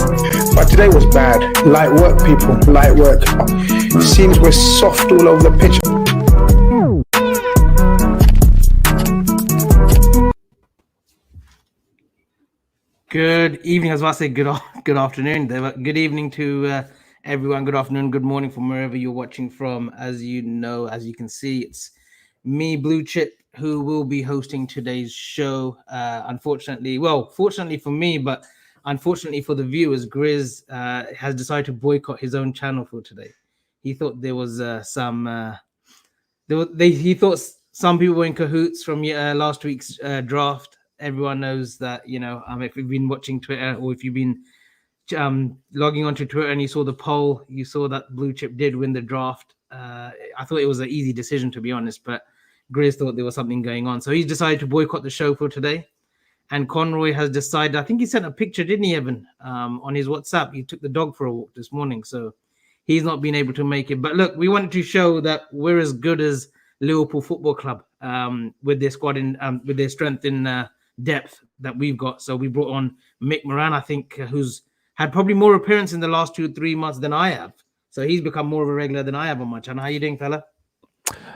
But today was bad. Light work, people. Light work. Seems we're soft all over the pitch. Good evening. I was about to say good afternoon. Good evening to everyone. Good afternoon, good morning from wherever you're watching from. As you know, as you can see, it's me, BlueChip, who will be hosting today's show. Unfortunately, well, fortunately for me, but unfortunately for the viewers, Grizz has decided to boycott his own channel for today. He thought there was he thought some people were in cahoots from last week's draft. Everyone knows that, if you've been watching Twitter or if you've been logging onto Twitter and you saw the poll, you saw that BlueChip did win the draft. I thought it was an easy decision, to be honest, but Grizz thought there was something going on. So he's decided to boycott the show for today. And Conroy has decided, I think he sent a picture, didn't he, Evan, on his WhatsApp? He took the dog for a walk this morning, so he's not been een able to make it. But look, we wanted to show that we're as good as Liverpool Football Club with their squad with their strength in depth that we've got. So we brought on Mick Moran, I think, who's had probably more appearances in the last 2-3 months than I have. So he's become more of a regular than I have on my channel. How you doing, fella?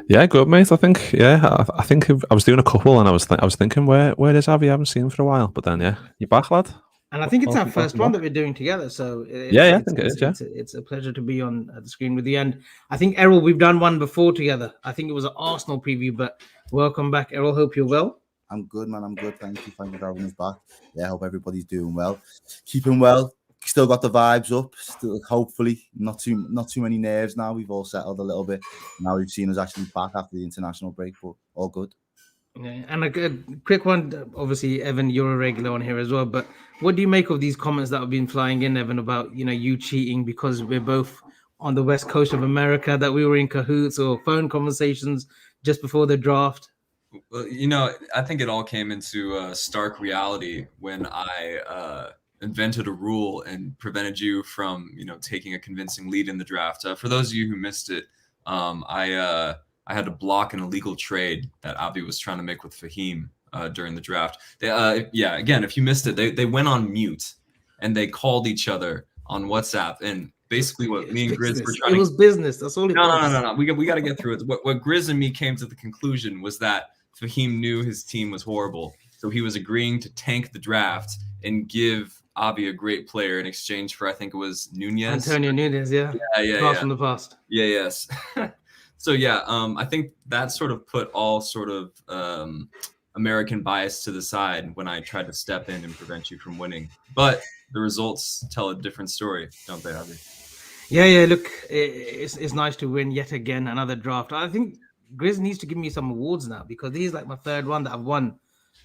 Yeah, good, mate. I think, I think I was doing a couple and I was thinking, where is Avi? I haven't seen him for a while. But then, yeah, you're back, lad. And I think it's our first one that we're doing together. So I think it is, yeah. It's a pleasure to be on the screen with you. And I think, Errol, we've done one before together. I think it was an Arsenal preview, but welcome back, Errol. Hope you're well. I'm good, man. I'm good. Thank you for having us back. Yeah, I hope everybody's doing well. Keeping well. Still got the vibes up. Still, hopefully, not too many nerves now. We've all settled a little bit. Now we've seen us actually back after the international break, but all good. Yeah, and a quick one. Obviously, Evan, you're a regular on here as well. But what do you make of these comments that have been flying in, Evan, about you cheating because we're both on the west coast of America, that we were in cahoots or phone conversations just before the draft? Well, I think it all came into stark reality when I invented a rule and prevented you from, taking a convincing lead in the draft. For those of you who missed it, I had to block an illegal trade that Avi was trying to make with Fahim during the draft. Again, if you missed it, they went on mute and they called each other on WhatsApp. And basically what me and Grizz were trying to... It was business. That's all it was. No. We got to get through it. What Grizz and me came to the conclusion was that Fahim knew his team was horrible. So he was agreeing to tank the draft and give Avi a great player in exchange for, I think it was Nunez. Antonio Nunez, yeah. Blast from the past. Yes. So, I think that sort of put all sort of American bias to the side when I tried to step in and prevent you from winning. But the results tell a different story, don't they, Avi? Yeah. Look, it's nice to win yet again another draft. I think Grizz needs to give me some awards now because this is like my third one that I've won.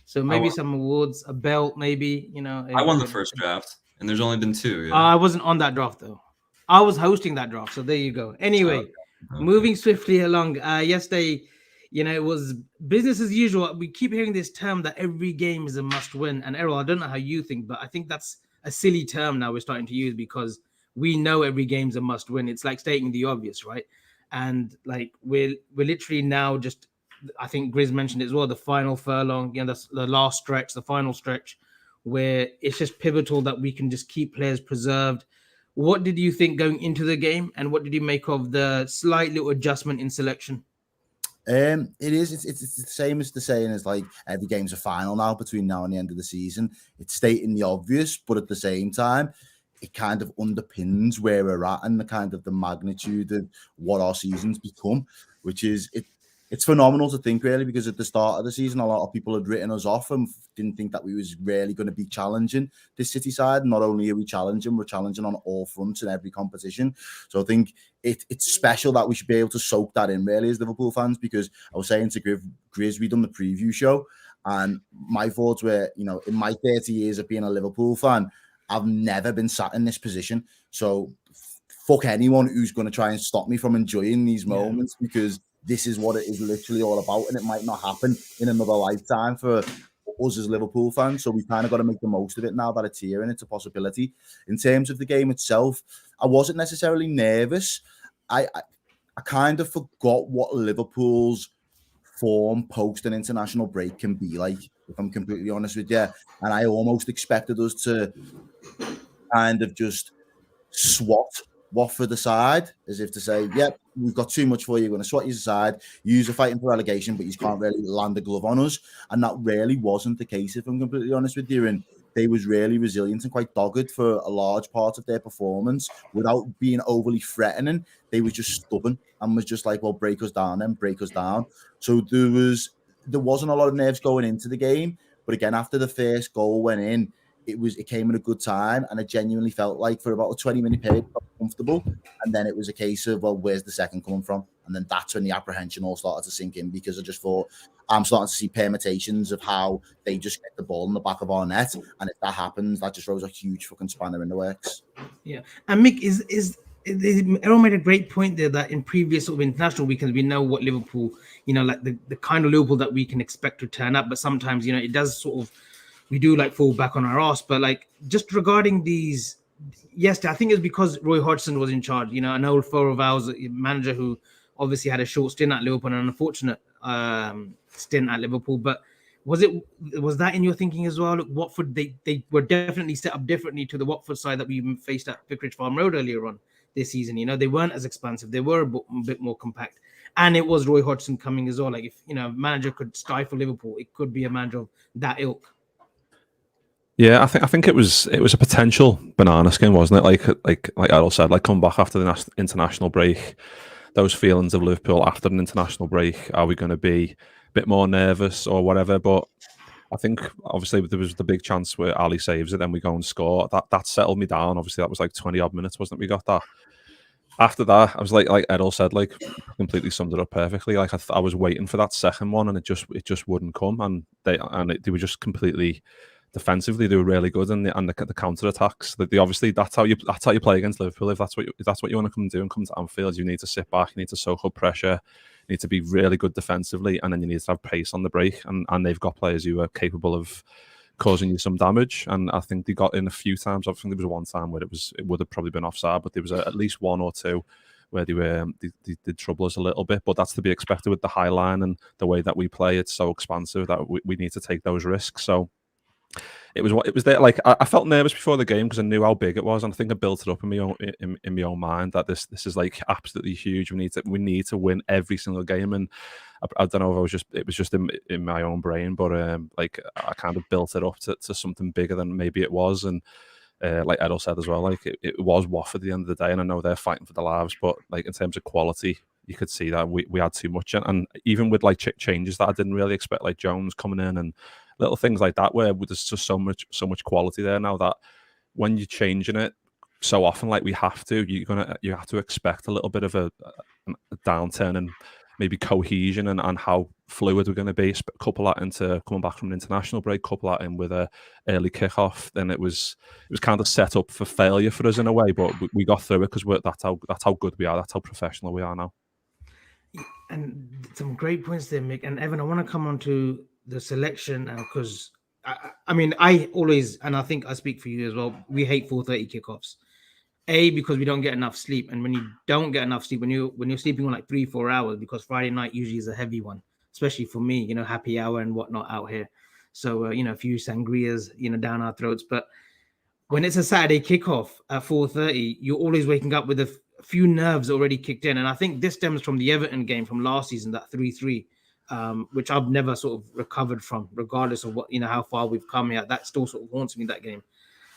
So maybe some awards, a belt, maybe, I won the first draft, and there's only been 2. Yeah. I wasn't on that draft, though. I was hosting that draft, so there you go. Anyway, moving swiftly along. Yesterday, it was business as usual. We keep hearing this term that every game is a must-win. And Errol, I don't know how you think, but I think that's a silly term now we're starting to use because we know every game's a must-win. It's like stating the obvious, right? And like we're literally now just... I think Grizz mentioned it as well, the final furlong, the last stretch, the final stretch, where it's just pivotal that we can just keep players preserved. What did you think going into the game, and what did you make of the slight little adjustment in selection? It is. It's the same as the saying is like every game's a final now between now and the end of the season. It's stating the obvious, but at the same time, it kind of underpins where we're at and the kind of the magnitude of what our season's become, which is it. It's phenomenal to think, really, because at the start of the season, a lot of people had written us off and didn't think that we was really going to be challenging this City side. Not only are we challenging, we're challenging on all fronts in every competition. So I think it's special that we should be able to soak that in, really, as Liverpool fans, because I was saying to Grizz, we done the preview show, and my thoughts were, in my 30 years of being a Liverpool fan, I've never been sat in this position. So fuck anyone who's going to try and stop me from enjoying these moments, because this is what it is literally all about, and it might not happen in another lifetime for us as Liverpool fans. So we've kind of got to make the most of it now that it's here and it's a possibility. In terms of the game itself, I wasn't necessarily nervous. I kind of forgot what Liverpool's form post an international break can be like, if I'm completely honest with you. And I almost expected us to kind of just swat Watford aside, as if to say, yep, we've got too much for you. We're going to swat you aside. You're fighting for relegation, but you can't really land a glove on us. And that really wasn't the case, if I'm completely honest with you. And they was really resilient and quite dogged for a large part of their performance without being overly threatening. They were just stubborn and was just like, well, break us down then, break us down. So there wasn't a lot of nerves going into the game. But again, after the first goal went in, it came at a good time, and I genuinely felt like for about a 20-minute period, I felt comfortable. And then it was a case of, well, where's the second coming from? And then that's when the apprehension all started to sink in, because I just thought, I'm starting to see permutations of how they just get the ball in the back of our net. And if that happens, that just throws a huge fucking spanner in the works. Yeah. And Mick, Errol made a great point there that in previous sort of international weekends, we know what Liverpool, like the kind of Liverpool that we can expect to turn up. But sometimes, it does sort of, we do like fall back on our ass. But like just regarding these, yes, I think it's because Roy Hodgson was in charge, an old foe of ours, a manager who obviously had a short stint at Liverpool and an unfortunate stint at Liverpool. But was that in your thinking as well? Look, Watford, they were definitely set up differently to the Watford side that we even faced at Vicarage Farm Road earlier on this season. They weren't as expansive. They were a bit more compact. And it was Roy Hodgson coming as well. Like if, a manager could stifle Liverpool, it could be a manager of that ilk. Yeah, I think it was a potential banana skin, wasn't it? Like Errol said, like come back after the international break, those feelings of Liverpool after an international break. Are we going to be a bit more nervous or whatever? But I think obviously there was the big chance where Ali saves it, then we go and score. That settled me down. Obviously that was like 20 odd minutes, wasn't it? We got that. After that, I was like Errol said, like completely summed it up perfectly. Like I was waiting for that second one, and it just wouldn't come. And they were just completely. Defensively, they were really good, and the counter attacks. They obviously that's how you play against Liverpool. If that's what you want to come and do and come to Anfield, you need to sit back, you need to soak up pressure, you need to be really good defensively, and then you need to have pace on the break. And they've got players who are capable of causing you some damage. And I think they got in a few times. I think there was one time where it would have probably been offside, but there was at least one or two where they did trouble us a little bit. But that's to be expected with the high line and the way that we play. It's so expansive that we need to take those risks. So. It was there. Like I felt nervous before the game because I knew how big it was, and I think I built it up in my own mind that this is like absolutely huge. We need to win every single game, and I don't know if it was just in my own brain, but like I kind of built it up to something bigger than maybe it was, and like Errol said as well, like it was Watford at the end of the day, and I know they're fighting for their lives, but like in terms of quality, you could see that we had too much, and even with like changes that I didn't really expect, like Jones coming in and little things like that, where there's just so much quality there now that when you're changing it so often, like we have to, you have to expect a little bit of a downturn and maybe cohesion and how fluid we're going to be. Couple that into coming back from an international break, couple that in with a early kickoff, then it was kind of set up for failure for us in a way, but we got through it because that's how good we are, that's how professional we are now. And some great points there, Mick. And Evan, I want to come on to the selection because I always, and I think I speak for you as well, we hate 4:30 kickoffs. Because we don't get enough sleep, and when you don't get enough sleep, when you're sleeping on like 3-4 hours, because Friday night usually is a heavy one, especially for me, happy hour and whatnot out here. So a few sangrias, down our throats. But when it's a Saturday kickoff at 4:30, you're always waking up with a few nerves already kicked in, and I think this stems from the Everton game from last season, that 3-3. Which I've never sort of recovered from, regardless of what how far we've come here. That still sort of haunts me, that game.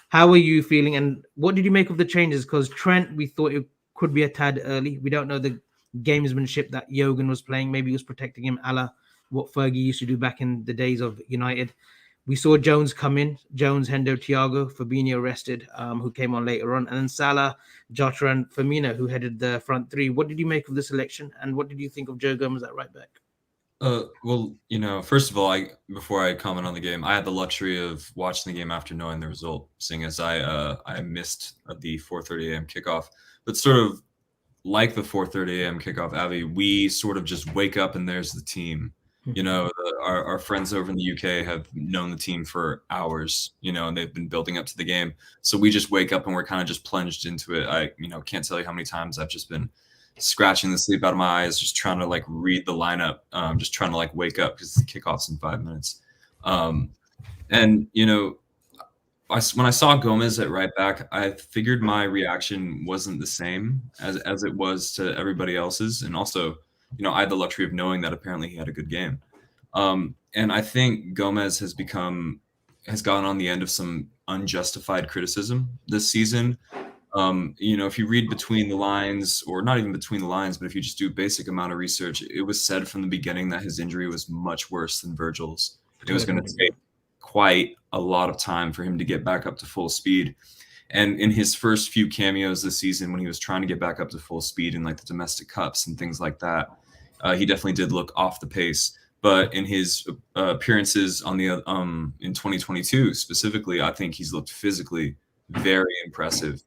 How are you feeling, and what did you make of the changes? Because Trent, we thought it could be a tad early. We don't know the gamesmanship that Jürgen was playing. Maybe he was protecting him, a la what Fergie used to do back in the days of United. We saw Jones come in. Jones, Hendo, Thiago, Fabinho rested, who came on later on, and then Salah, Jota, and Firmino, who headed the front three. What did you make of the selection, and what did you think of Joe Gomez at right back? Well, first of all, before I comment on the game, I had the luxury of watching the game after knowing the result, seeing as I missed the 4:30 a.m. kickoff. But sort of like the 4:30 a.m. kickoff, Avi, we sort of just wake up and there's the team. Our friends over in the UK have known the team for hours, and they've been building up to the game. So we just wake up and we're kind of just plunged into it. I can't tell you how many times I've just been scratching the sleep out of my eyes, just trying to like read the lineup, just trying to like wake up because the kickoff's in 5 minutes. And when I saw Gomez at right back, I figured my reaction wasn't the same as it was to everybody else's, and also, I had the luxury of knowing that apparently he had a good game. And I think Gomez has gotten on the end of some unjustified criticism this season. If you read between the lines, or not even between the lines, but if you just do a basic amount of research, it was said from the beginning that his injury was much worse than Virgil's. It was going to take quite a lot of time for him to get back up to full speed. And in his first few cameos this season, when he was trying to get back up to full speed in like the domestic cups and things like that, he definitely did look off the pace. But in his appearances on the in 2022 specifically, I think he's looked physically very impressive.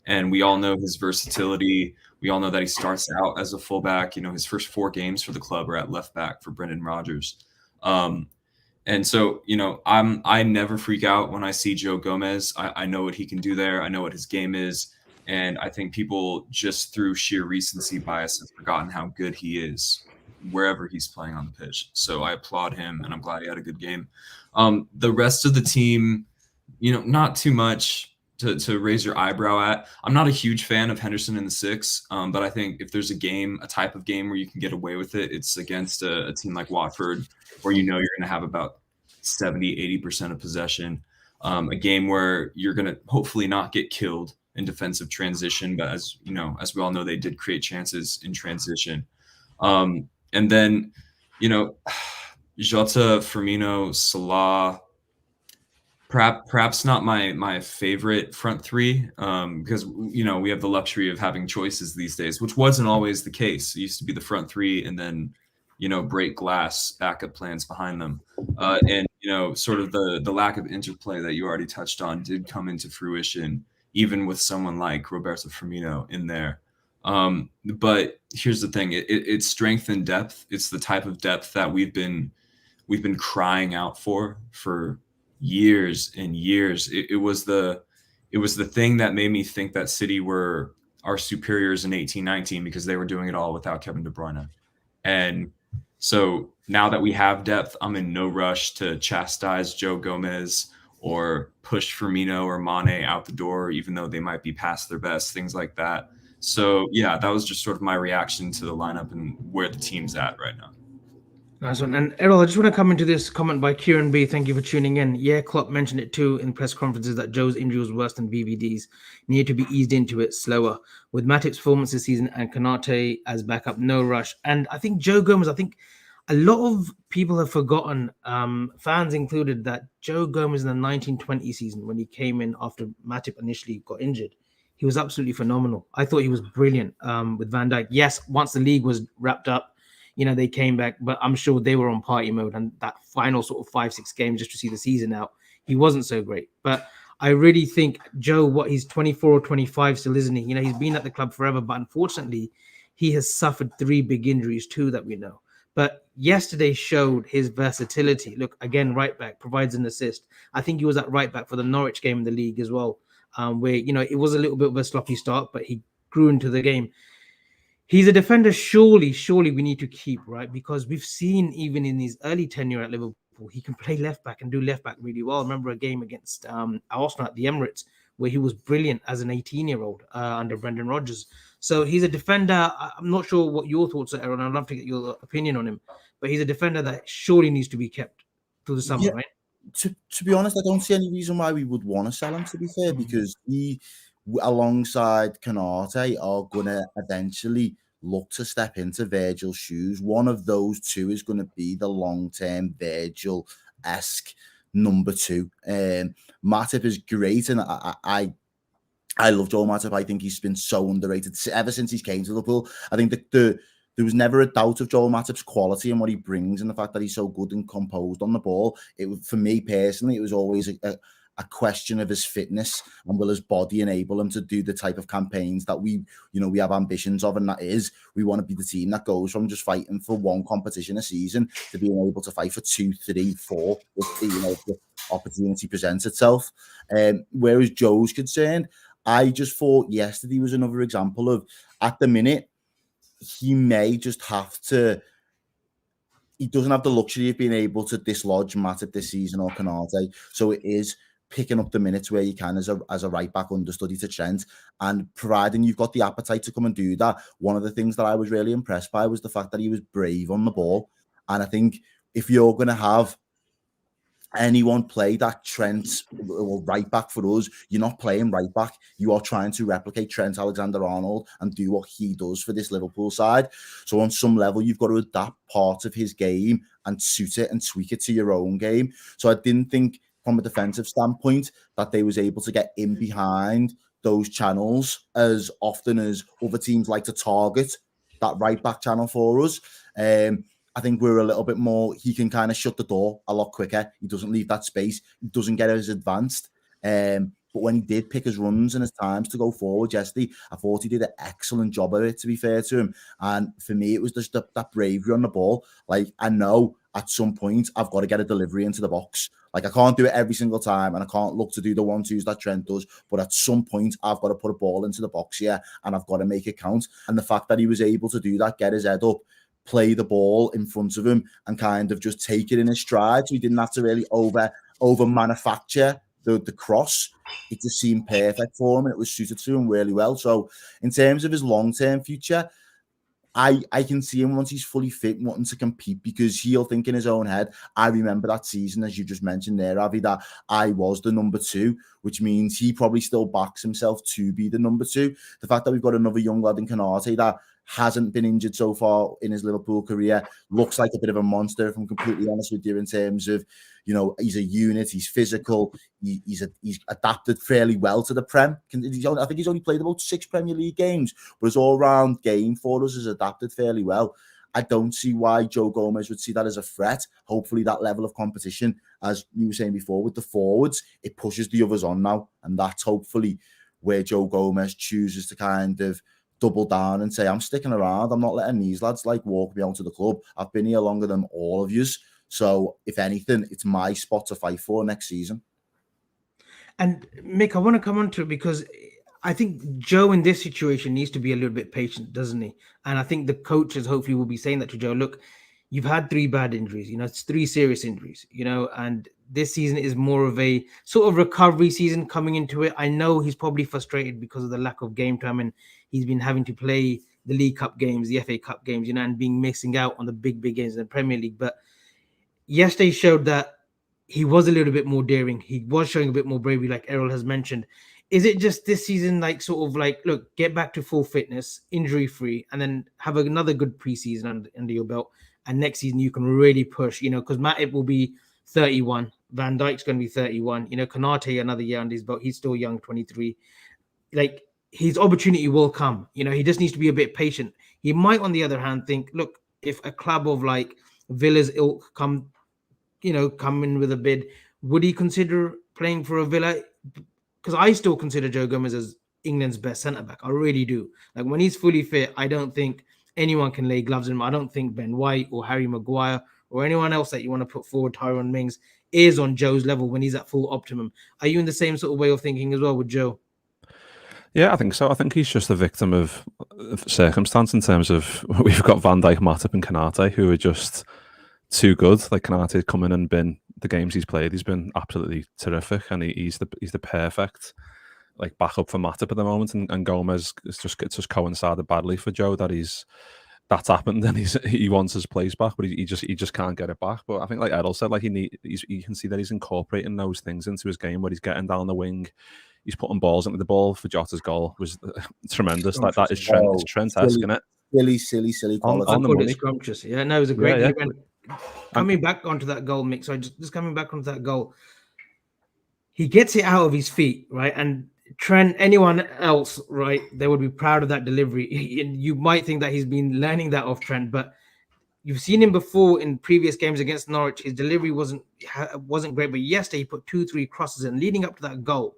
And we all know his versatility. We all know that he starts out as a fullback. His first 4 games for the club are at left back for Brendan Rodgers. And so, I never freak out when I see Joe Gomez. I know what he can do there. I know what his game is. And I think people just through sheer recency bias have forgotten how good he is wherever he's playing on the pitch. So I applaud him, and I'm glad he had a good game. The rest of the team, not too much to raise your eyebrow at. I'm not a huge fan of Henderson in the 6, but I think if there's a type of game where you can get away with it, it's against a team like Watford, where you're going to have about 70-80% of possession. A game where you're going to hopefully not get killed in defensive transition, but as we all know, they did create chances in transition. And then, Jota, Firmino, Salah, perhaps not my favorite front 3, because we have the luxury of having choices these days, which wasn't always the case. It used to be the front 3 and then break glass backup plans behind them, and sort of the lack of interplay that you already touched on did come into fruition, even with someone like Roberto Firmino in there. But here's the thing: it's strength and depth. It's the type of depth that we've been crying out for years and years. It was the thing that made me think that City were our superiors in 18-19, because they were doing it all without Kevin De Bruyne. And so now that we have depth, I'm in no rush to chastise Joe Gomez or push Firmino or Mane out the door, even though they might be past their best, things like that. So yeah, that was just sort of my reaction to the lineup and where the team's at right now. Nice one. And Errol, I just want to come into this comment by Kieran B. Thank you for tuning in. Yeah, Klopp mentioned it too in press conferences that Joe's injury was worse than VVD's. Needed to be eased into it slower. With Matip's performance this season and Konate as backup, no rush. And I think Joe Gomez, a lot of people have forgotten, fans included, that Joe Gomez in the 1920 season, when he came in after Matip initially got injured, he was absolutely phenomenal. I thought he was brilliant with Van Dijk. Yes, once the league was wrapped up, they came back, but I'm sure they were on party mode. And that final sort of 5-6 games just to see the season out, he wasn't so great. But I really think Joe, he's 24 or 25 still, isn't he? He's been at the club forever, but unfortunately, he has suffered 3 big injuries too that we know. But yesterday showed his versatility. Look, again, right back, provides an assist. I think he was at right back for the Norwich game in the league as well, where, it was a little bit of a sloppy start, but he grew into the game. He's a defender surely we need to keep, right? Because we've seen even in his early tenure at Liverpool, he can play left back and do left back really well. I remember a game against Arsenal at the Emirates where he was brilliant as an 18-year-old under Brendan Rodgers. So he's a defender. I'm not sure what your thoughts are, Aaron. I'd love to get your opinion on him. But he's a defender that surely needs to be kept through the summer, right? To be honest, I don't see any reason why we would want to sell him, to be fair, because he, alongside Konate, are going to eventually look to step into Virgil's shoes. One of those two is going to be the long-term Virgil-esque number 2. Matip is great, and I love Joel Matip. I think he's been so underrated ever since he came to Liverpool. I think there was never a doubt of Joel Matip's quality and what he brings, and the fact that he's so good and composed on the ball. For me personally, it was always a question of his fitness and will his body enable him to do the type of campaigns that we have ambitions of, and that is we want to be the team that goes from just fighting for 1 competition a season to being able to fight for 2, 3, 4 if the opportunity presents itself. Whereas Joe's concerned, I just thought yesterday was another example of, at the minute, he may just have to. He doesn't have the luxury of being able to dislodge Matip this season or Konate, so it is picking up the minutes where you can as a right back understudy to Trent, and providing you've got the appetite to come and do that. One of the things that I was really impressed by was the fact that he was brave on the ball. And I think if you're going to have anyone play that Trent or right back for us, you're not playing right back. You are trying to replicate Trent Alexander-Arnold and do what he does for this Liverpool side. So on some level, you've got to adapt part of his game and suit it and tweak it to your own game. So I didn't think from a defensive standpoint that they was able to get in behind those channels as often as other teams like to target that right back channel for us. I think we're a little bit more, he can kind of shut the door a lot quicker. He doesn't leave that space. He doesn't get as advanced. But when he did pick his runs and his times to go forward yesterday, I thought he did an excellent job of it, to be fair to him. And for me, it was just that bravery on the ball. Like, I know at some point I've got to get a delivery into the box. Like, I can't do it every single time, and I can't look to do the 1-2s that Trent does. But at some point, I've got to put a ball into the box here, and I've got to make it count. And the fact that he was able to do that, get his head up, play the ball in front of him and kind of just take it in his stride. So he didn't have to really over manufacture the cross. It just seemed perfect for him and it was suited to him really well. So in terms of his long-term future, I can see him once he's fully fit wanting to compete, because he'll think in his own head, I remember that season, as you just mentioned there, Avi, that I was the number 2, which means he probably still backs himself to be the number 2. The fact that we've got another young lad in Konate that hasn't been injured so far in his Liverpool career, looks like a bit of a monster, if I'm completely honest with you, in terms of, you know, he's a unit, he's physical, he's adapted fairly well to the Prem. I think he's only played about 6 Premier League games, but his all-round game for us has adapted fairly well. I don't see why Joe Gomez would see that as a threat. Hopefully that level of competition, as you were saying before, with the forwards, it pushes the others on now, and that's hopefully where Joe Gomez chooses to kind of double down and say, I'm sticking around. I'm not letting these lads like walk me onto the club. I've been here longer than all of yous. So if anything, it's my spot to fight for next season. And Mick, I want to come on to it because I think Joe in this situation needs to be a little bit patient, doesn't he? And I think the coaches hopefully will be saying that to Joe. Look, you've had 3 bad injuries, you know, it's 3 serious injuries, you know, and this season is more of a sort of recovery season coming into it. I know he's probably frustrated because of the lack of game time, and he's been having to play the League Cup games, the FA Cup games, you know, and being missing out on the big games in the Premier League. But yesterday showed that he was a little bit more daring. He was showing a bit more bravery, like Errol has mentioned. Is it just this season, like sort of like, look, get back to full fitness, injury-free, and then have another good preseason under your belt, and next season you can really push, you know, because Matip will be 31, Van Dijk's going to be 31, you know, Konate another year under his belt, he's still young, 23. Like, his opportunity will come, you know, he just needs to be a bit patient. He might, on the other hand, think, look, if a club of like Villa's ilk come in with a bid, would he consider playing for a Villa? Because I still consider Joe Gomez as England's best centre-back. I really do. Like, when he's fully fit, I don't think anyone can lay gloves in him. I don't think Ben White or Harry Maguire or anyone else that you want to put forward, Tyrone Mings, is on Joe's level when he's at full optimum. Are you in the same sort of way of thinking as well with Joe? Yeah, I think so. I think he's just a victim of circumstance in terms of we've got Van Dijk, Matip and Konate who are just too good. Like, Konate come in and been the games he's played, he's been absolutely terrific, and he's the perfect like backup for Matip at the moment. And Gomez it's just coincided badly for Joe that that's happened, and he wants his place back, but he just can't get it back. But I think, like Errol said, like you can see that he's incorporating those things into his game, where he's getting down the wing, he's putting balls into the ball. For Jota's goal was tremendous. Like, that is Trent-esque, isn't it? Silly quality. On the money. Scrumptious. Yeah, no, it was a great event. Coming back onto that goal, Mick. So just coming back onto that goal, he gets it out of his feet, right? And Trent, anyone else, right, they would be proud of that delivery. You might think that he's been learning that off Trent, but you've seen him before in previous games against Norwich. His delivery wasn't great, but yesterday he put 2-3 crosses in leading up to that goal.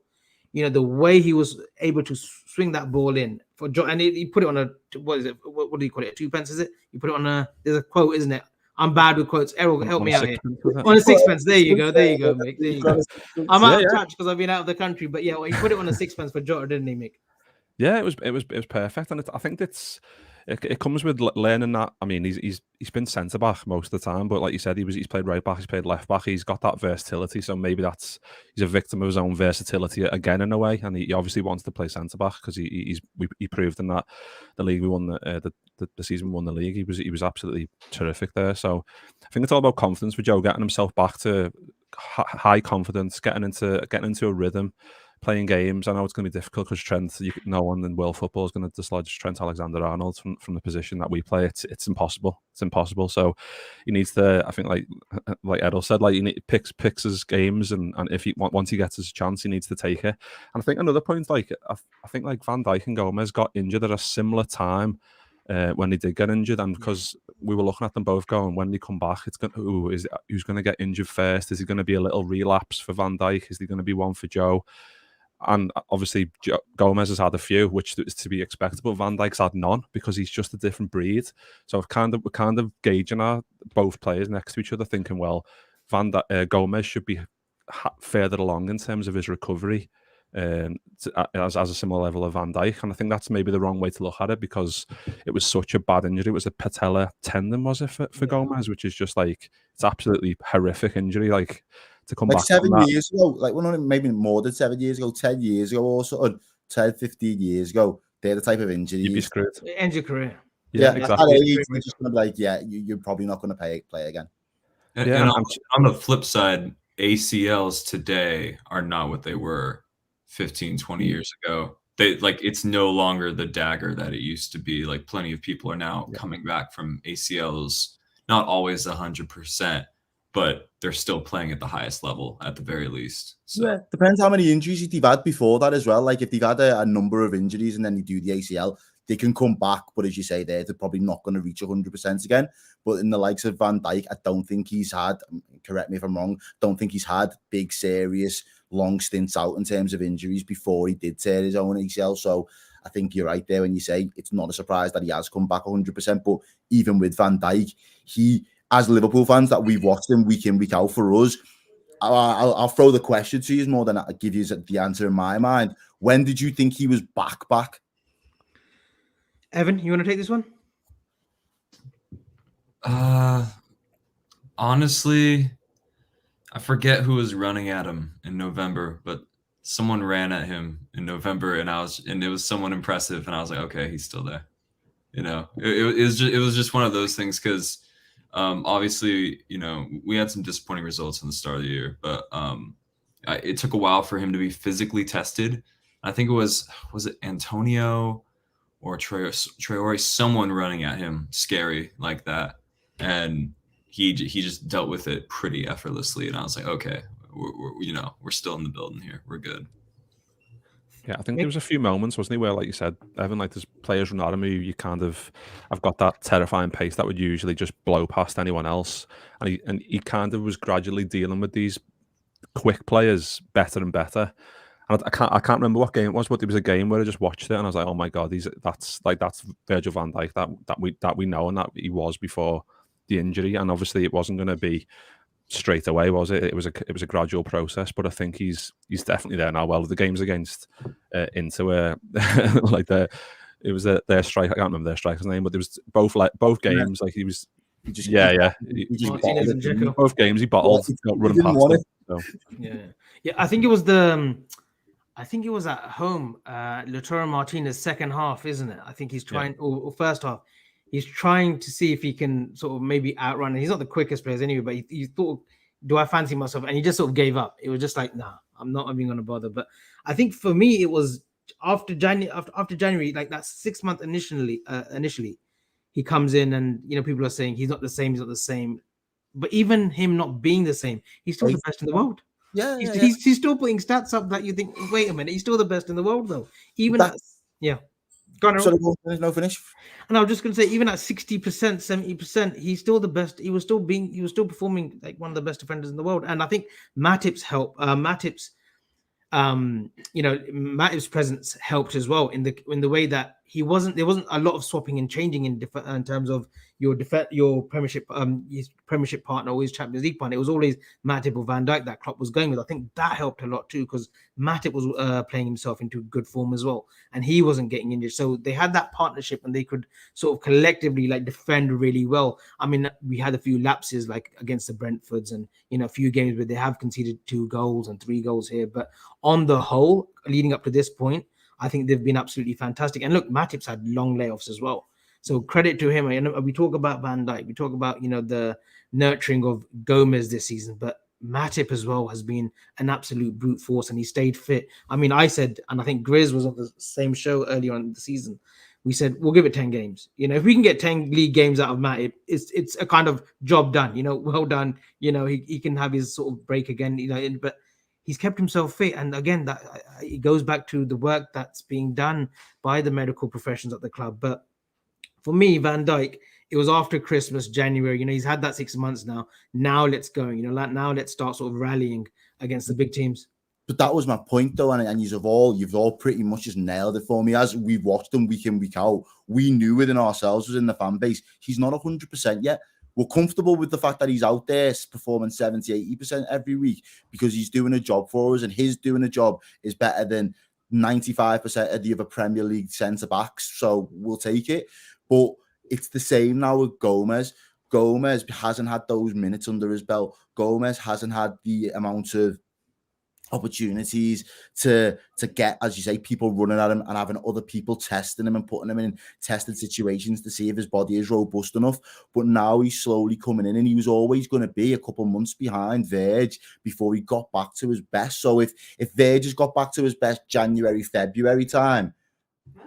You know, the way he was able to swing that ball in for Joe, and he put it on a, what is it? What do you call it? 2 pence, is it? You put it on there's a quote, isn't it? I'm bad with quotes. Errol, help me out here. On a 6pence. There you go, Mick. There you go. I'm out of touch because I've been out of the country, but yeah, well, he put it on a 6pence for Jota, didn't he, Mick? Yeah, it was perfect, and I think it comes with learning that. I mean, he's been centre back most of the time, but like you said, he's played right back, he's played left back, he's got that versatility. So maybe he's a victim of his own versatility again in a way, and he obviously wants to play centre back because he proved in that the league we won the season we won the league. He was absolutely terrific there. So I think it's all about confidence for Joe, getting himself back to high confidence, getting into a rhythm. Playing games, I know it's going to be difficult because no one in world football is going to dislodge Trent Alexander-Arnold from the position that we play. It's impossible. It's impossible. So he needs to, I think, like Edel said, like he picks his games, and if once he gets his chance, he needs to take it. And I think another point, like I think like Van Dijk and Gomez got injured at a similar time. When they did get injured, and because we were looking at them both going, when they come back, it's going who's going to get injured first? Is it going to be a little relapse for Van Dijk? Is there going to be one for Joe? And obviously Gomez has had a few, which is to be expected, but Van Dijk's had none because he's just a different breed. So we're kind of gauging both players next to each other, thinking, well, Gomez should be further along in terms of his recovery, as a similar level of Van Dijk. And I think that's maybe the wrong way to look at it because it was such a bad injury. It was a patella tendon, was it, for Gomez, which is just like, it's absolutely horrific injury. Like, to come like back 7 years ago, like, well, not maybe more than 7 years ago, 10 years ago, or 10, 15 years ago, they're the type of injuries. You'd be screwed. End your career. Yeah, exactly. You're just going to be like, you're probably not going to play again. And on the flip side, ACLs today are not what they were 15, 20 years ago. It's no longer the dagger that it used to be. Like, plenty of people are now coming back from ACLs, not always 100%. But they're still playing at the highest level at the very least. So. Yeah, depends how many injuries they've had before that as well. Like, if they've had a number of injuries and then they do the ACL, they can come back. But as you say, they're probably not going to reach 100% again. But in the likes of Van Dijk, I don't think he's had, correct me if I'm wrong, don't think he's had big, serious, long stints out in terms of injuries before he did tear his own ACL. So I think you're right there when you say it's not a surprise that he has come back 100%. But even with Van Dijk, as Liverpool fans that we've watched him week in, week out, for us, I'll throw the question to you more than I'll give you the answer in my mind. When did you think he was back? Evan, you want to take this one? Honestly, I forget who was running at him in November, but someone ran at him in November, and it was someone impressive, and I was like, okay, he's still there. You know, it was just one of those things because. Obviously, you know, we had some disappointing results in the start of the year, but it took a while for him to be physically tested. I think it was it Antonio or Traore, someone running at him, scary like that, and he just dealt with it pretty effortlessly. And I was like, okay, we're still in the building here, we're good. Yeah, I think there was a few moments, wasn't he, where, like you said, Evan, like there's players run at him who you kind of have got that terrifying pace that would usually just blow past anyone else, and he kind of was gradually dealing with these quick players better and better. And I can't remember what game it was, but there was a game where I just watched it and I was like, oh my god, that's Virgil van Dijk that we know and that he was before the injury, and obviously it wasn't going to be straight away, was it? It was a gradual process, but I think he's definitely there now. Well, the games against Inter, like their striker, I can't remember their striker's name, but there was both games, like he was both games he bottled, running past it. So. Yeah. I think it was at home, Lautaro Martinez second half, isn't it? I think he's trying, or first half. He's trying to see if he can sort of maybe outrun. He's not the quickest player anyway, but he thought, do I fancy myself? And he just sort of gave up. It was just like, nah, I'm not even going to bother. But I think for me, it was after January, like that 6 month initially, he comes in and, you know, people are saying he's not the same. But even him not being the same, he's still the best in the world. Yeah, he's still putting stats up that you think, wait a minute, he's still the best in the world though. Even no finish. And I was just going to say, even at 60%, 70%, he's still the best. He was still performing like one of the best defenders in the world. And I think Matip's help, Matip's presence helped as well in the way that there wasn't a lot of swapping and changing in terms of your Premiership his Premiership partner or his Champions League partner. It was always Matip or Van Dijk that Klopp was going with. I think that helped a lot too, because Matip was playing himself into good form as well, and he wasn't getting injured. So they had that partnership, and they could sort of collectively like defend really well. I mean, we had a few lapses like against the Brentfords, and a few games where they have conceded 2 goals and 3 goals here. But on the whole, leading up to this point, I think they've been absolutely fantastic. And look, Matip's had long layoffs as well. So credit to him. We talk about Van Dijk, we talk about, the nurturing of Gomez this season, but Matip as well has been an absolute brute force, and he stayed fit. I mean, I said, and I think Grizz was on the same show earlier on in the season, we said, we'll give it 10 games. If we can get 10 league games out of Matip, it's a kind of job done, well done. He can have his sort of break again, but he's kept himself fit. And again, that it goes back to the work that's being done by the medical professions at the club. But for me, Van Dijk, it was after Christmas, January. He's had that 6 months now. Now let's go. Now let's start sort of rallying against the big teams. But that was my point, though, and you've all pretty much just nailed it for me. As we've watched him week in, week out, we knew within ourselves, within the fan base, he's not 100% yet. We're comfortable with the fact that he's out there performing 70, 80% every week because he's doing a job for us, and his doing a job is better than 95% of the other Premier League centre-backs, so we'll take it. But it's the same now with Gomez. Gomez hasn't had those minutes under his belt. Gomez hasn't had the amount of opportunities to get, as you say, people running at him and having other people testing him and putting him in tested situations to see if his body is robust enough. But now he's slowly coming in, and he was always going to be a couple months behind Verge before he got back to his best. So if Verge has got back to his best January, February time,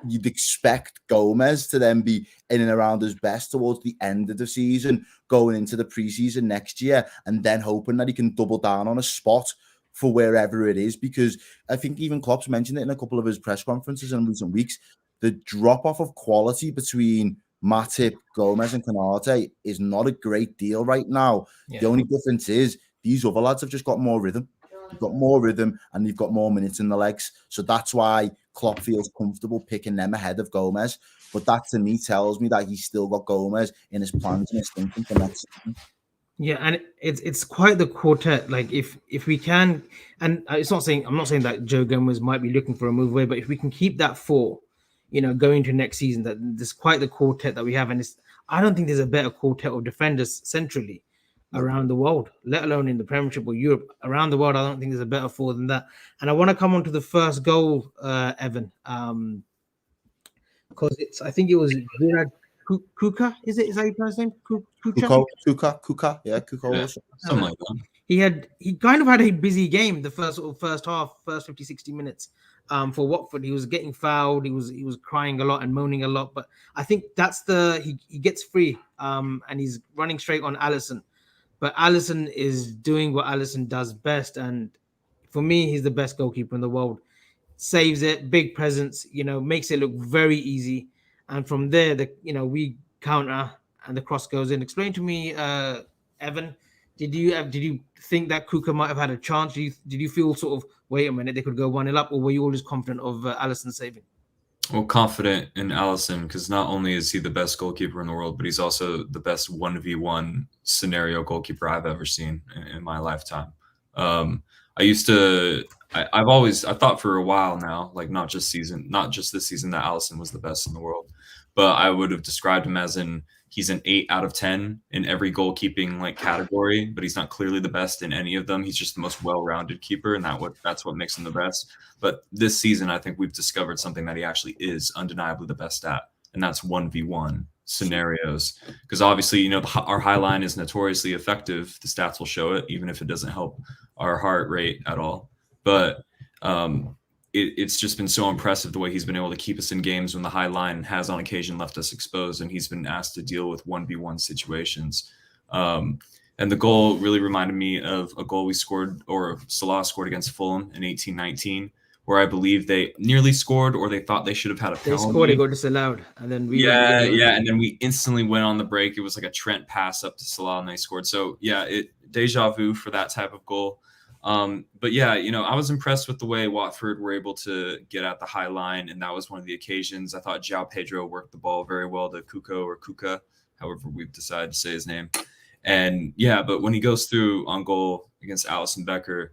you'd expect Gomez to then be in and around his best towards the end of the season, going into the preseason next year, and then hoping that he can double down on a spot for wherever it is. Because I think even Klopp's mentioned it in a couple of his press conferences in recent weeks, the drop-off of quality between Matip, Gomez and Konate is not a great deal right now. Yeah. The only difference is these other lads have just got more rhythm. You've got more rhythm and you've got more minutes in the legs. So that's why Klopp feels comfortable picking them ahead of Gomez. But that to me tells me that he's still got Gomez in his plans and his thinking for next season. Yeah, and it's quite the quartet. Like if we can, and I'm not saying that Joe Gomez might be looking for a move away, but if we can keep that 4, going to next season, that there's quite the quartet that we have, and I don't think there's a better quartet of defenders centrally around the world, let alone in the Premiership or Europe. Around the world, I don't think there's a better 4 than that. And I want to come on to the first goal, Evan, because I think it was Kuka, is that your first name? Kuka, yeah, Kuka. Something like that. He kind of had a busy game the first half, first 50, 60 minutes for Watford. He was getting fouled, he was crying a lot and moaning a lot, but I think that's he gets free and he's running straight on Alisson. But Alisson is doing what Alisson does best, and for me, he's the best goalkeeper in the world. Saves it, big presence, makes it look very easy. And from there, we counter and the cross goes in. Explain to me, Evan, did you think that Kuka might have had a chance? Did you feel sort of, wait a minute, they could go 1-0 up, or were you always confident of Alisson saving? Well, confident in Alisson, because not only is he the best goalkeeper in the world, but he's also the best 1v1 scenario goalkeeper I've ever seen in my lifetime. I thought for a while now, like not just this season, that Alisson was the best in the world, but I would have described him as he's an 8 out of 10 in every goalkeeping category, but he's not clearly the best in any of them. He's just the most well-rounded keeper, and that's what makes him the best. But this season, I think we've discovered something that he actually is undeniably the best at, and that's 1v1 scenarios. Because obviously, our high line is notoriously effective. The stats will show it, even if it doesn't help our heart rate at all. But it's just been so impressive the way he's been able to keep us in games when the high line has on occasion left us exposed, and he's been asked to deal with 1v1 situations. And the goal really reminded me of a goal we scored, or Salah scored against Fulham in 18-19, where I believe they nearly scored, or they thought they should have had a penalty. They scored, it got disallowed, and then and then we instantly went on the break. It was like a Trent pass up to Salah, and they scored. So deja vu for that type of goal. But yeah, I was impressed with the way Watford were able to get at the high line, and that was one of the occasions. I thought João Pedro worked the ball very well to Kuka, however we've decided to say his name. And yeah, but when he goes through on goal against Alisson Becker,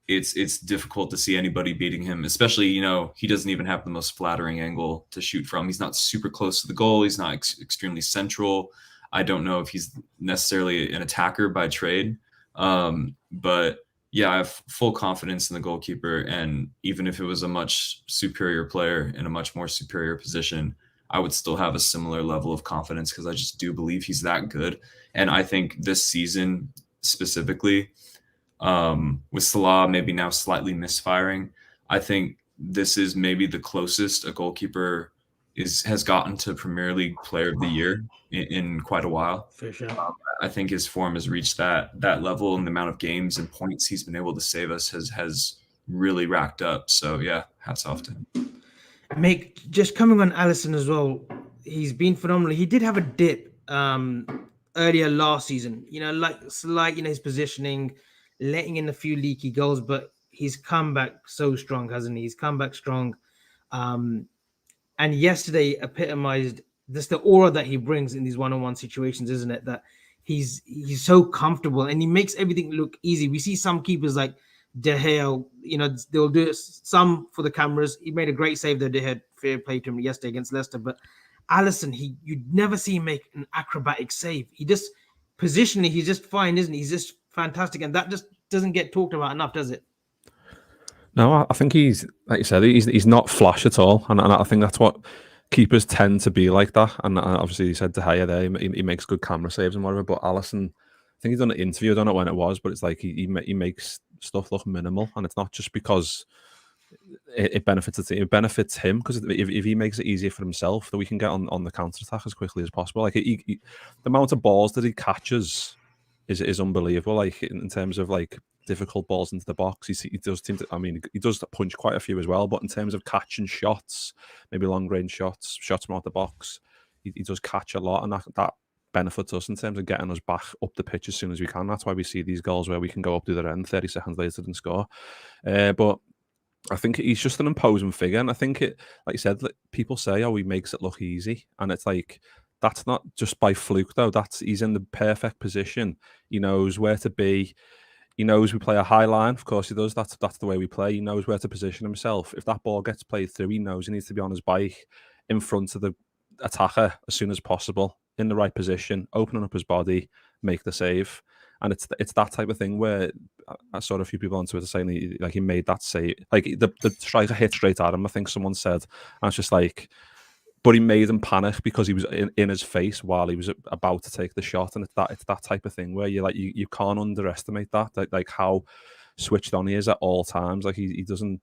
it's difficult to see anybody beating him, especially, he doesn't even have the most flattering angle to shoot from. He's not super close to the goal. He's not extremely central. I don't know if he's necessarily an attacker by trade. But yeah, I have full confidence in the goalkeeper. And even if it was a much superior player in a much more superior position, I would still have a similar level of confidence because I just do believe he's that good. And I think this season specifically, with Salah maybe now slightly misfiring, I think this is maybe the closest a goalkeeper has gotten to Premier League Player of the Year in quite a while. For sure. I think his form has reached that level, and the amount of games and points he's been able to save us has really racked up. So yeah, hats off to him. Mick, just coming on Alisson as well, he's been phenomenal. He did have a dip earlier last season, like his positioning, letting in a few leaky goals, but he's come back so strong, hasn't he? He's come back strong. And yesterday epitomized this, the aura that he brings in these one-on-one situations, isn't it? That he's so comfortable and he makes everything look easy. We see some keepers like De Gea, they'll do it some for the cameras. He made a great save there. De Gea, fair play to him yesterday against Leicester. But Alisson, you'd never see him make an acrobatic save. He just positionally, he's just fine, isn't he? He's just fantastic, and that just doesn't get talked about enough, does it? No, I think he's, like you said, he's not flash at all, and I think that's what keepers tend to be like that. And obviously, he said De Gea there, he makes good camera saves and whatever. But Alisson, I think he's done an interview. I don't know when it was, but it's like he makes stuff look minimal, and it's not just because it benefits the team. It benefits him because if he makes it easier for himself, that we can get on the counter attack as quickly as possible. Like the amount of balls that he catches is unbelievable. Like in terms of like difficult balls into the box, he does seem to. I mean, he does punch quite a few as well. But in terms of catching shots, maybe long range shots from out the box, he does catch a lot, and that benefits us in terms of getting us back up the pitch as soon as we can. That's why we see these goals where we can go up to the end 30 seconds later and score. But I think he's just an imposing figure, and I think it, like you said, people say, "Oh, he makes it look easy," and it's like that's not just by fluke though. He's in the perfect position. He knows where to be. He knows we play a high line. Of course, he does. That's the way we play. He knows where to position himself. If that ball gets played through, he knows he needs to be on his bike in front of the attacker as soon as possible, in the right position, opening up his body, make the save. And it's that type of thing where I saw a few people on Twitter saying he made that save. Like the striker hit straight at him, I think someone said. And it's just like, but he made him panic because he was in his face while he was about to take the shot. And it's that type of thing where you can't underestimate that. Like how switched on he is at all times. Like he doesn't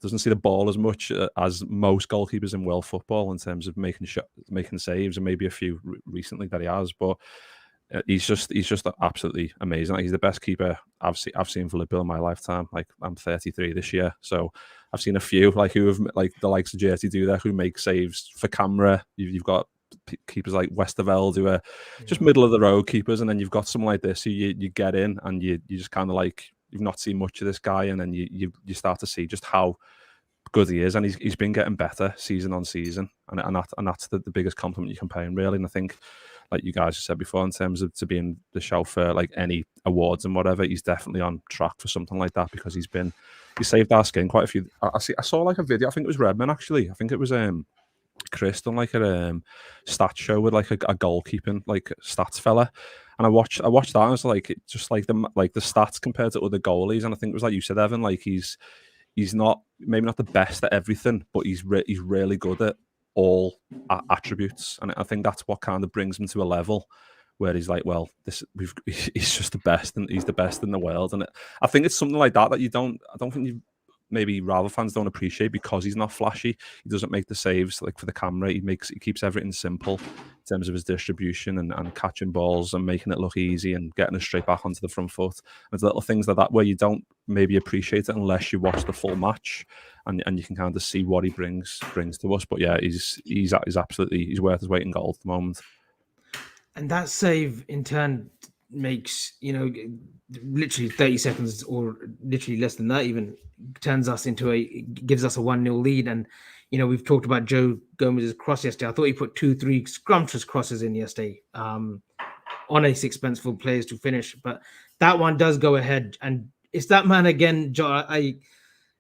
see the ball as much as most goalkeepers in world football in terms of making saves, and maybe a few recently that he has. But he's just absolutely amazing. Like, he's the best keeper I've seen for Liverpool in my lifetime. Like, I'm 33 this year, so I've seen a few who have like the likes of JT do there, who make saves for camera. You've got keepers like Westerveld who are just middle of the road keepers, and then you've got someone like this who you get in and you just kind of like, you've not seen much of this guy, and then you start to see just how good he is, and he's been getting better season on season, and that's the biggest compliment you can pay him, really. And I think, like you guys said before, in terms of to being the shout for like any awards and whatever, he's definitely on track for something like that, because he saved our skin quite a few. I saw like a video, I think it was Redman actually. I think it was Chris done like a stat show with like a goalkeeping like stats fella, and I watched that, and I was like, just like the stats compared to other goalies, and I think it was like you said, Evan, like he's not, maybe not the best at everything, but he's really good at all attributes, and I think that's what kind of brings him to a level where he's like, well, he's just the best, and he's the best in the world. And I think it's something like that I don't think maybe Rival fans don't appreciate, because he's not flashy. He doesn't make the saves like for the camera. He keeps everything simple in terms of his distribution and catching balls and making it look easy and getting us straight back onto the front foot. And it's little things like that where you don't maybe appreciate it unless you watch the full match, and you can kind of see what he brings to us. But yeah, he's absolutely, he's worth his weight in gold at the moment. And that save in turn makes, literally 30 seconds or literally less than that even, gives us a 1-0 lead. And, we've talked about Joe Gomez's cross yesterday. I thought he put 2-3 scrumptious crosses in yesterday on a sixpence for players to finish. But that one does go ahead. And it's that man again,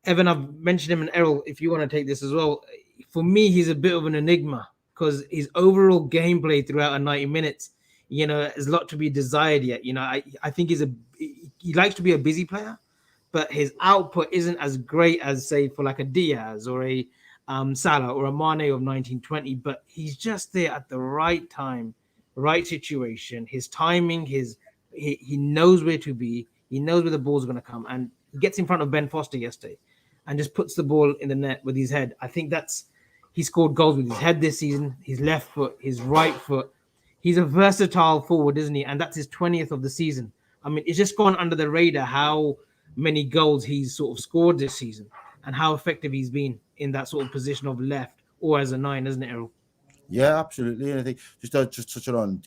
Evan, I've mentioned him, and Errol, if you want to take this as well. For me, he's a bit of an enigma because his overall gameplay throughout a 90 minutes, there's a lot to be desired yet. I think he likes to be a busy player, but his output isn't as great as, say, for like a Diaz or a Salah or a Mane of 1920, but he's just there at the right time, right situation. His timing, he knows where to be. He knows where the ball's going to come, and he gets in front of Ben Foster yesterday and just puts the ball in the net with his head. I think he scored goals with his head this season, his left foot, his right foot. He's a versatile forward, isn't he? And that's his 20th of the season. I mean, it's just gone under the radar how many goals he's sort of scored this season and how effective he's been in that sort of position of left or as a 9, isn't it, Errol? Yeah, absolutely. And I think just touching on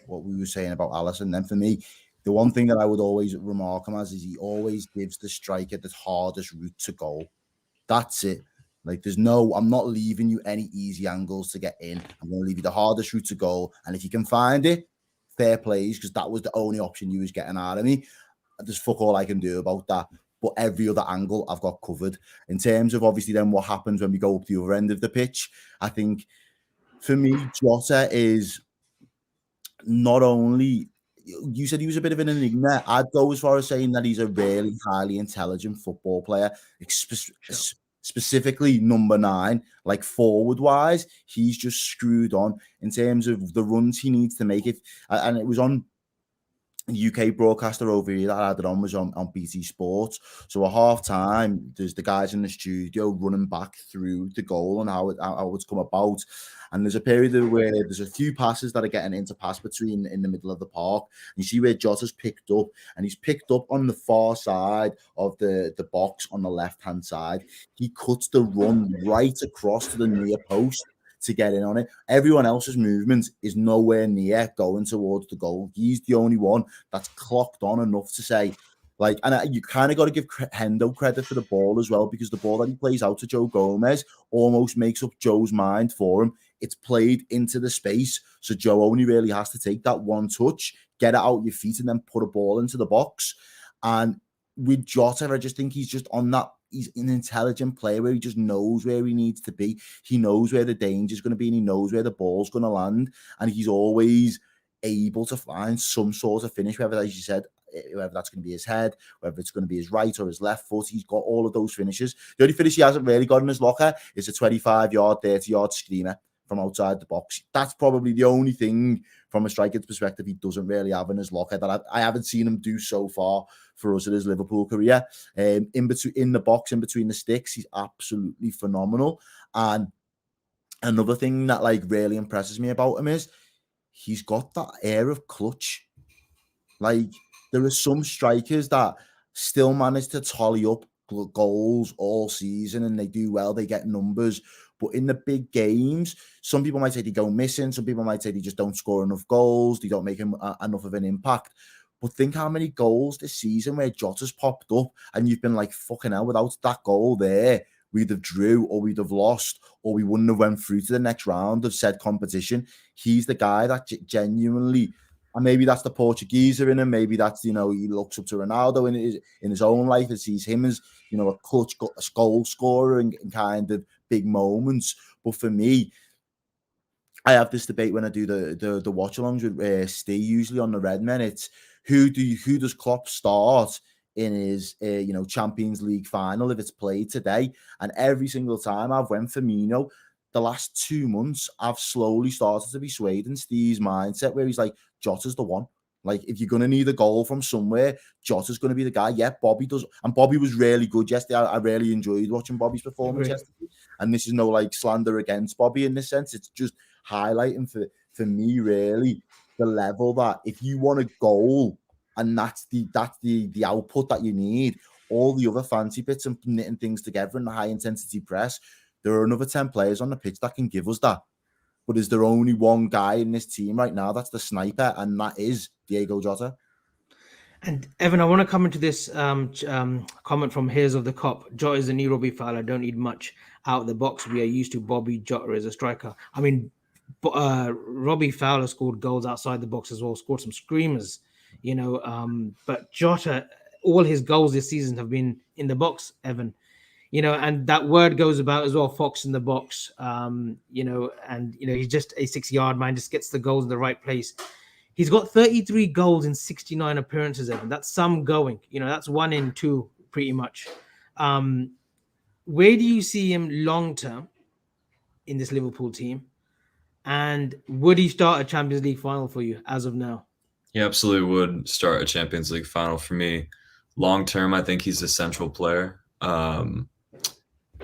what we were saying about Alisson, then for me, the one thing that I would always remark him as is he always gives the striker the hardest route to goal. That's it. Like, I'm not leaving you any easy angles to get in. I'm going to leave you the hardest route to goal. And if you can find it, fair plays, because that was the only option you was getting out of me. There's fuck all I can do about that. But every other angle I've got covered. In terms of obviously then what happens when we go up the other end of the pitch, I think for me, Jota is not only... You said he was a bit of an enigma. I'd go as far as saying that he's a really highly intelligent football player, specifically number 9, like forward-wise. He's just screwed on in terms of the runs he needs to make. And it was on UK broadcaster over here that I had it on, was on BT Sports. So at half time, there's the guys in the studio running back through the goal and how it's come about. And there's a period where there's a few passes that are getting interpassed between in the middle of the park. And you see where Jota's picked up, and he's picked up on the far side of the box on the left-hand side. He cuts the run right across to the near post to get in on it. Everyone else's movement is nowhere near going towards the goal. He's the only one that's clocked on enough to say, like, and you kind of got to give Hendo credit for the ball as well, because the ball that he plays out to Joe Gomez almost makes up Joe's mind for him. It's played into the space, so Joe only really has to take that one touch, get it out your feet, and then put a ball into the box. And with Jota, I just think he's just on that. He's an intelligent player where he just knows where he needs to be. He knows where the danger is going to be, and he knows where the ball's going to land. And he's always able to find some sort of finish, whether, as you said, whether that's going to be his head, whether it's going to be his right or his left foot. He's got all of those finishes. The only finish he hasn't really got in his locker is a 25-yard, 30-yard screamer from outside the box. That's probably the only thing from a striker's perspective he doesn't really have in his locker that I haven't seen him do so far for us in his Liverpool career. In the box, in between the sticks, he's absolutely phenomenal. And another thing that like really impresses me about him is he's got that air of clutch. Like, there are some strikers that still manage to tally up goals all season, and they do well, they get numbers. But in the big games, some people might say they go missing. Some people might say they just don't score enough goals. They don't make enough of an impact. But think how many goals this season where Jota's popped up and you've been like, fucking hell, without that goal there, we'd have drew or we'd have lost or we wouldn't have went through to the next round of said competition. He's the guy that genuinely, and maybe that's the Portugueser in him. Maybe that's, he looks up to Ronaldo in his own life and sees him as, a clutch goal scorer in kind of big moments. But for me, I have this debate when I do the watch-alongs with Steve, usually on the Red Men. It's who does Klopp start in his Champions League final if it's played today? And every single time I've went Firmino. The last 2 months, I've slowly started to be swayed in Steve's mindset where he's like, Jota's the one. Like, if you're going to need a goal from somewhere, Jota's going to be the guy. Yeah, Bobby does. And Bobby was really good yesterday. I really enjoyed watching Bobby's performance yesterday. And this is no, like, slander against Bobby in this sense. It's just highlighting for me, really, the level that if you want a goal and that's the output that you need, all the other fancy bits and knitting things together in the high-intensity press, there are another 10 players on the pitch that can give us that. But is there only one guy in this team right now that's the sniper, and that is Diogo Jota? And Evan, I want to come into this comment from Here's of the Cop. Jota is a new Robbie Fowler. Don't need much out of the box. We are used to Bobby Jota as a striker. I mean, Robbie Fowler scored goals outside the box as well, scored some screamers, but Jota, all his goals this season have been in the box, Evan. And that word goes about as well, Fox in the box, he's just a 6-yard man, just gets the goals in the right place. He's got 33 goals in 69 appearances, Evan. That's some going. That's 1 in 2, pretty much. Where do you see him long-term in this Liverpool team? And would he start a Champions League final for you as of now? He absolutely would start a Champions League final for me. Long-term, I think he's a central player.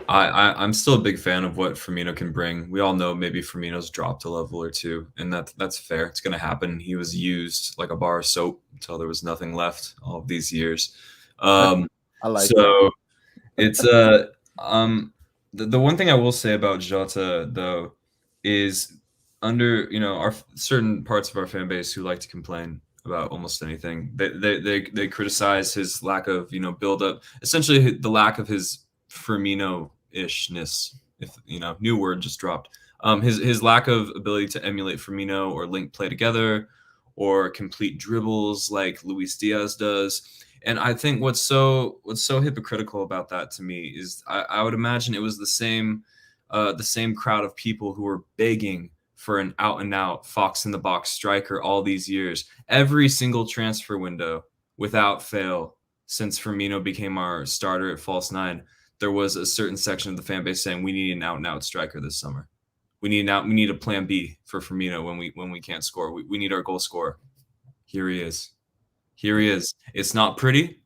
I'm still a big fan of what Firmino can bring. We all know maybe Firmino's dropped a level or two, and that's fair. It's going to happen. He was used like a bar of soap until there was nothing left all of these years. I like so it's the one thing I will say about Jota though is under our certain parts of our fan base who like to complain about almost anything. They criticize his lack of build up, essentially the lack of his Firmino-ishness, if new word just dropped. His lack of ability to emulate Firmino or link play together or complete dribbles like Luis Diaz does. And I think what's so hypocritical about that to me is I would imagine it was the same crowd of people who were begging for an out-and-out Fox in the box striker all these years. Every single transfer window, without fail, since Firmino became our starter at false 9, there was a certain section of the fan base saying we need an out-and-out striker this summer. We need a plan B for Firmino when we can't score. We need our goal scorer. Here he is. It's not pretty.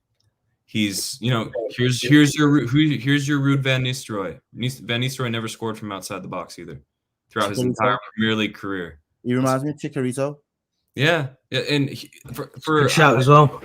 He's here's your Ruud van Nistelrooy. Van Nistelrooy never scored from outside the box either throughout his entire Premier League career. He reminds me of Chicharito. Yeah, and for shout as well.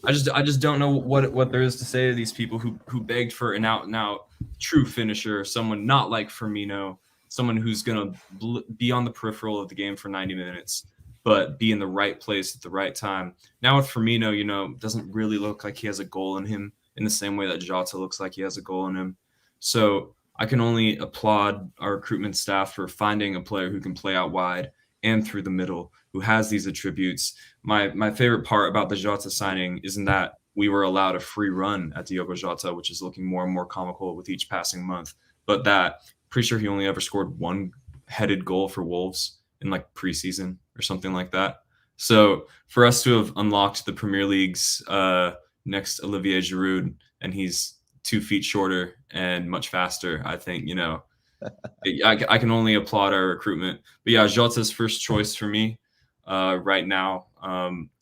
I just don't know what there is to say to these people who begged for an out-and-out true finisher, someone not like Firmino, someone who's going to be on the peripheral of the game for 90 minutes, but be in the right place at the right time. Now with Firmino, doesn't really look like he has a goal in him in the same way that Jota looks like he has a goal in him. So I can only applaud our recruitment staff for finding a player who can play out wide and through the middle, who has these attributes. My favorite part about the Jota signing isn't that we were allowed a free run at Diogo Jota, which is looking more and more comical with each passing month, but that pretty sure he only ever scored one headed goal for Wolves in like preseason or something like that. So for us to have unlocked the Premier League's next Olivier Giroud, and he's 2 feet shorter and much faster, I think, I can only applaud our recruitment. But yeah, Jota's first choice for me right now,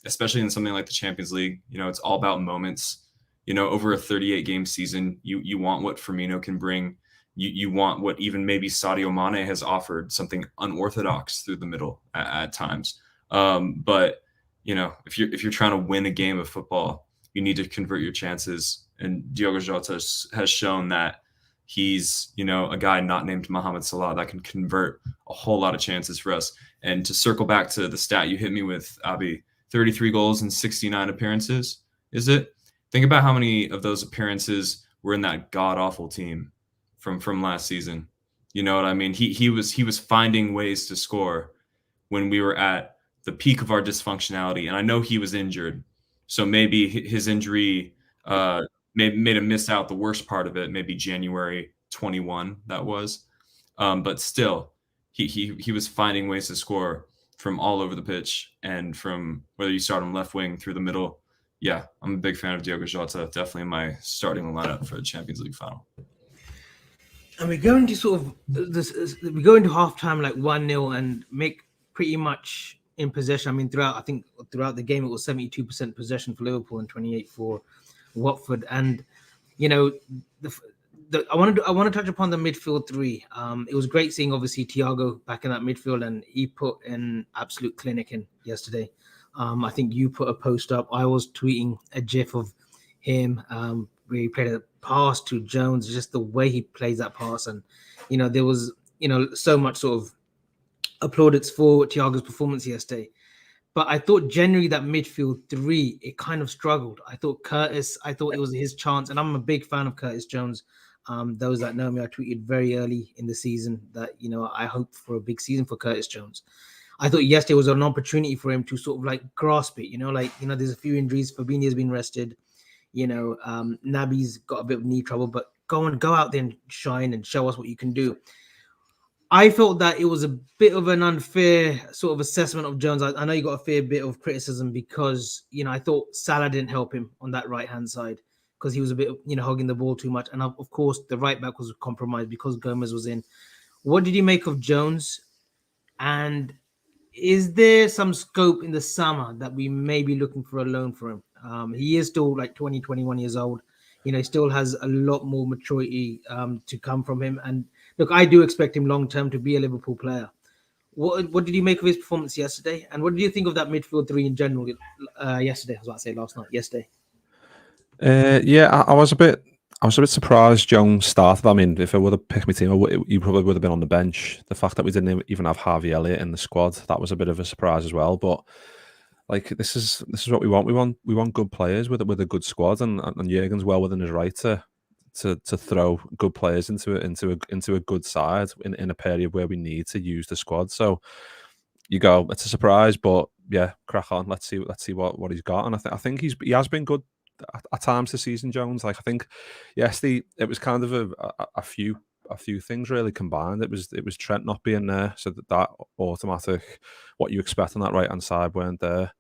especially in something like the Champions League. It's all about moments. Over a 38-game season, you want what Firmino can bring. You want what even maybe Sadio Mane has offered, something unorthodox through the middle at times. But if you're trying to win a game of football, you need to convert your chances. And Diogo Jota has shown that he's, a guy not named Mohamed Salah that can convert a whole lot of chances for us. And to circle back to the stat you hit me with, Abi, 33 goals in 69 appearances, is it? Think about how many of those appearances were in that god-awful team from last season. You know what I mean? He was finding ways to score when we were at the peak of our dysfunctionality. And I know he was injured, so maybe his injury made him miss out the worst part of it, maybe January 21 that was. But still, he was finding ways to score from all over the pitch, and from whether you start him left wing through the middle. Yeah, I'm a big fan of Diogo Jota. Definitely in my starting lineup for the Champions League final. And we go into we go into halftime like 1-0 and make pretty much in possession. I mean, throughout the game, it was 72% possession for Liverpool and 28% for Watford. And I want to touch upon the midfield three. It was great seeing obviously Thiago back in that midfield, and he put an absolute clinic in yesterday. I think you put a post up. I was tweeting a gif of him where he played a pass to Jones, just the way he plays that pass. And, there was, so much sort of applaudits for Thiago's performance yesterday. But I thought generally that midfield three, it kind of struggled. I thought it was his chance. And I'm a big fan of Curtis Jones. Those that know me, I tweeted very early in the season that, I hoped for a big season for Curtis Jones. I thought yesterday was an opportunity for him to sort of like grasp it, there's a few injuries. Fabinho's been rested, Naby's got a bit of knee trouble, but go out there and shine and show us what you can do. I felt that it was a bit of an unfair sort of assessment of Jones. I know you got a fair bit of criticism because, I thought Salah didn't help him on that right-hand side because he was a bit, hugging the ball too much. And of course, the right back was compromised because Gomez was in. What did you make of Jones? And is there some scope in the summer that we may be looking for a loan for him? He is still like 20, 21 years old. He still has a lot more maturity to come from him. And look, I do expect him long-term to be a Liverpool player. What did you make of his performance yesterday? And what did you think of that midfield three in general yesterday? I was about to say last night, yesterday. I was a bit surprised Jones started. I mean, if I would have picked my team, he probably would have been on the bench. The fact that we didn't even have Harvey Elliott in the squad, that was a bit of a surprise as well. But like, this is what we want. We want good players with a good squad, and Jurgen's well within his right to throw good players into a good side in a period where we need to use the squad. So you go, it's a surprise, but yeah, crack on. Let's see what he's got, and I think he has been good at times this season, Jones. Like, I think yesterday it was kind of a few things really combined. It was Trent not being there, so that automatic what you expect on that right hand side weren't there.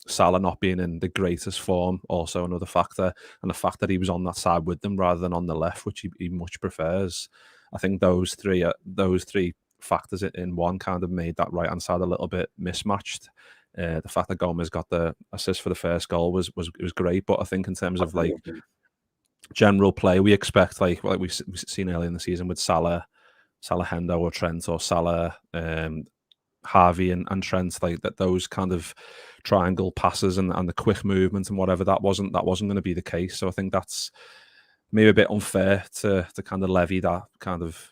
Salah not being in the greatest form, also another factor, and the fact that he was on that side with them rather than on the left, which he much prefers. I think those three factors in one kind of made that right hand side a little bit mismatched. The fact that Gomez got the assist for the first goal was great, but I think in terms of like general play, we expect like we've seen earlier in the season with Salah Hendo or Trent, or Salah Harvey and Trent, like that, those kind of triangle passes and the quick movement and whatever, that wasn't going to be the case. So I think that's maybe a bit unfair to kind of levy that kind of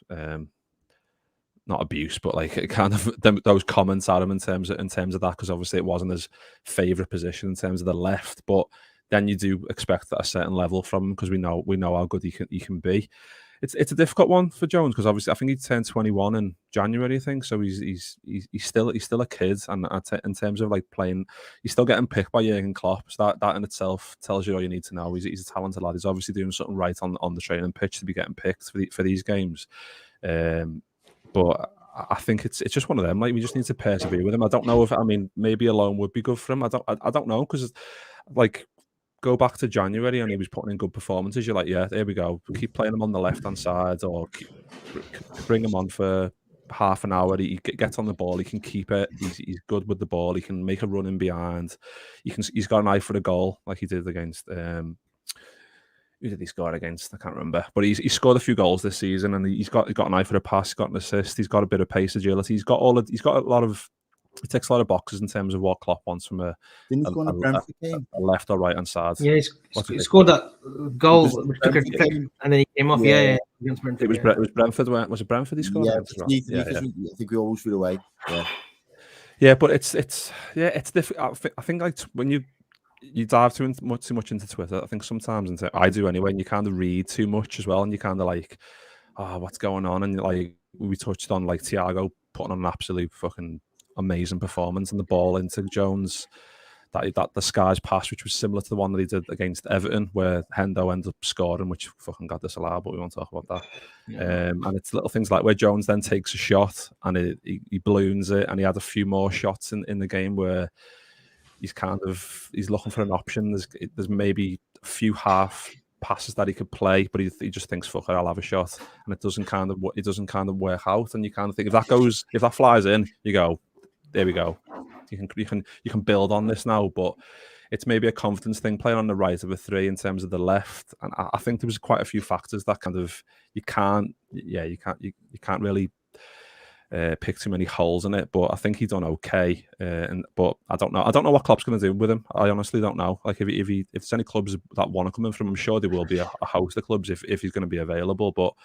not abuse, but like kind of those comments at him in terms of that, because obviously it wasn't his favourite position in terms of the left. But then you do expect a certain level from him because we know how good he can be. It's a difficult one for Jones because obviously I think he turned 21 in January, I think. So he's still a kid, and in terms of like playing, he's still getting picked by Jurgen Klopp. So that in itself tells you all you need to know. He's a talented lad. He's obviously doing something right on the training pitch to be getting picked for these games. But I think it's just one of them. Like, we just need to persevere with him. I don't know maybe a loan would be good for him. I don't know, because like, go back to January and he was putting in good performances. You're like, yeah, there we go. Keep playing him on the left-hand side, or bring him on for half an hour. He gets on the ball. He can keep it. He's good with the ball. He can make a run in behind. He's got an eye for the goal, like he did against. Who did he score against? I can't remember. But he's scored a few goals this season, and he's got an eye for the pass. He's got an assist. He's got a bit of pace, agility. He ticks a lot of boxes in terms of what Klopp wants from a left or right hand side. Yeah, he scored that goal, and then he came off. Yeah, against Brentford. It was Brentford. Was it Brentford he scored? Yeah, I think we always threw away. Yeah, but it's difficult. I think like when you dive too much into Twitter, I think sometimes, I do anyway, and you kind of read too much as well, and you kind of like, what's going on? And like we touched on, like Thiago putting on an absolute fucking amazing performance, and the ball into Jones, that the Skies pass, which was similar to the one that he did against Everton, where Hendo ended up scoring, which fucking got disallowed, but we won't talk about that. Yeah. And it's little things like where Jones then takes a shot and he balloons it, and he had a few more shots in the game where he's looking for an option. There's maybe a few half passes that he could play, but he just thinks, fuck it, I'll have a shot, and it doesn't kind of work out. And you kind of think, if that flies in, you go, there we go. You can build on this now, but it's maybe a confidence thing playing on the right of a three in terms of the left. And I think there was quite a few factors that kind of you can't really pick too many holes in it. But I think he's done okay. But I don't know what Klopp's going to do with him. I honestly don't know. Like if there's any clubs that want to come in from him, I'm sure there will be a host of clubs if he's going to be available. But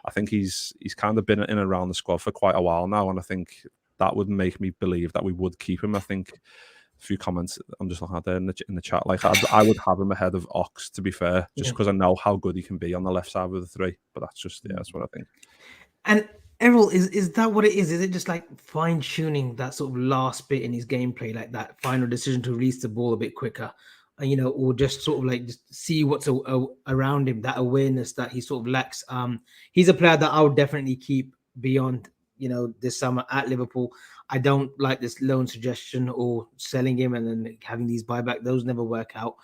I think he's kind of been in and around the squad for quite a while now, and I think that would make me believe that we would keep him. I think a few comments I'm just looking at there in the chat, like I would have him ahead of Ox, to be fair, just because I know how good he can be on the left side of the three. But that's just that's what I think. And Errol, is that what it is? Is it just like fine tuning that sort of last bit in his gameplay, like that final decision to release the ball a bit quicker, or just sort of like just see what's around him, that awareness that he sort of lacks? He's a player that I would definitely keep beyond this summer at Liverpool. I don't like this loan suggestion or selling him and then having these buyback. Those never work out.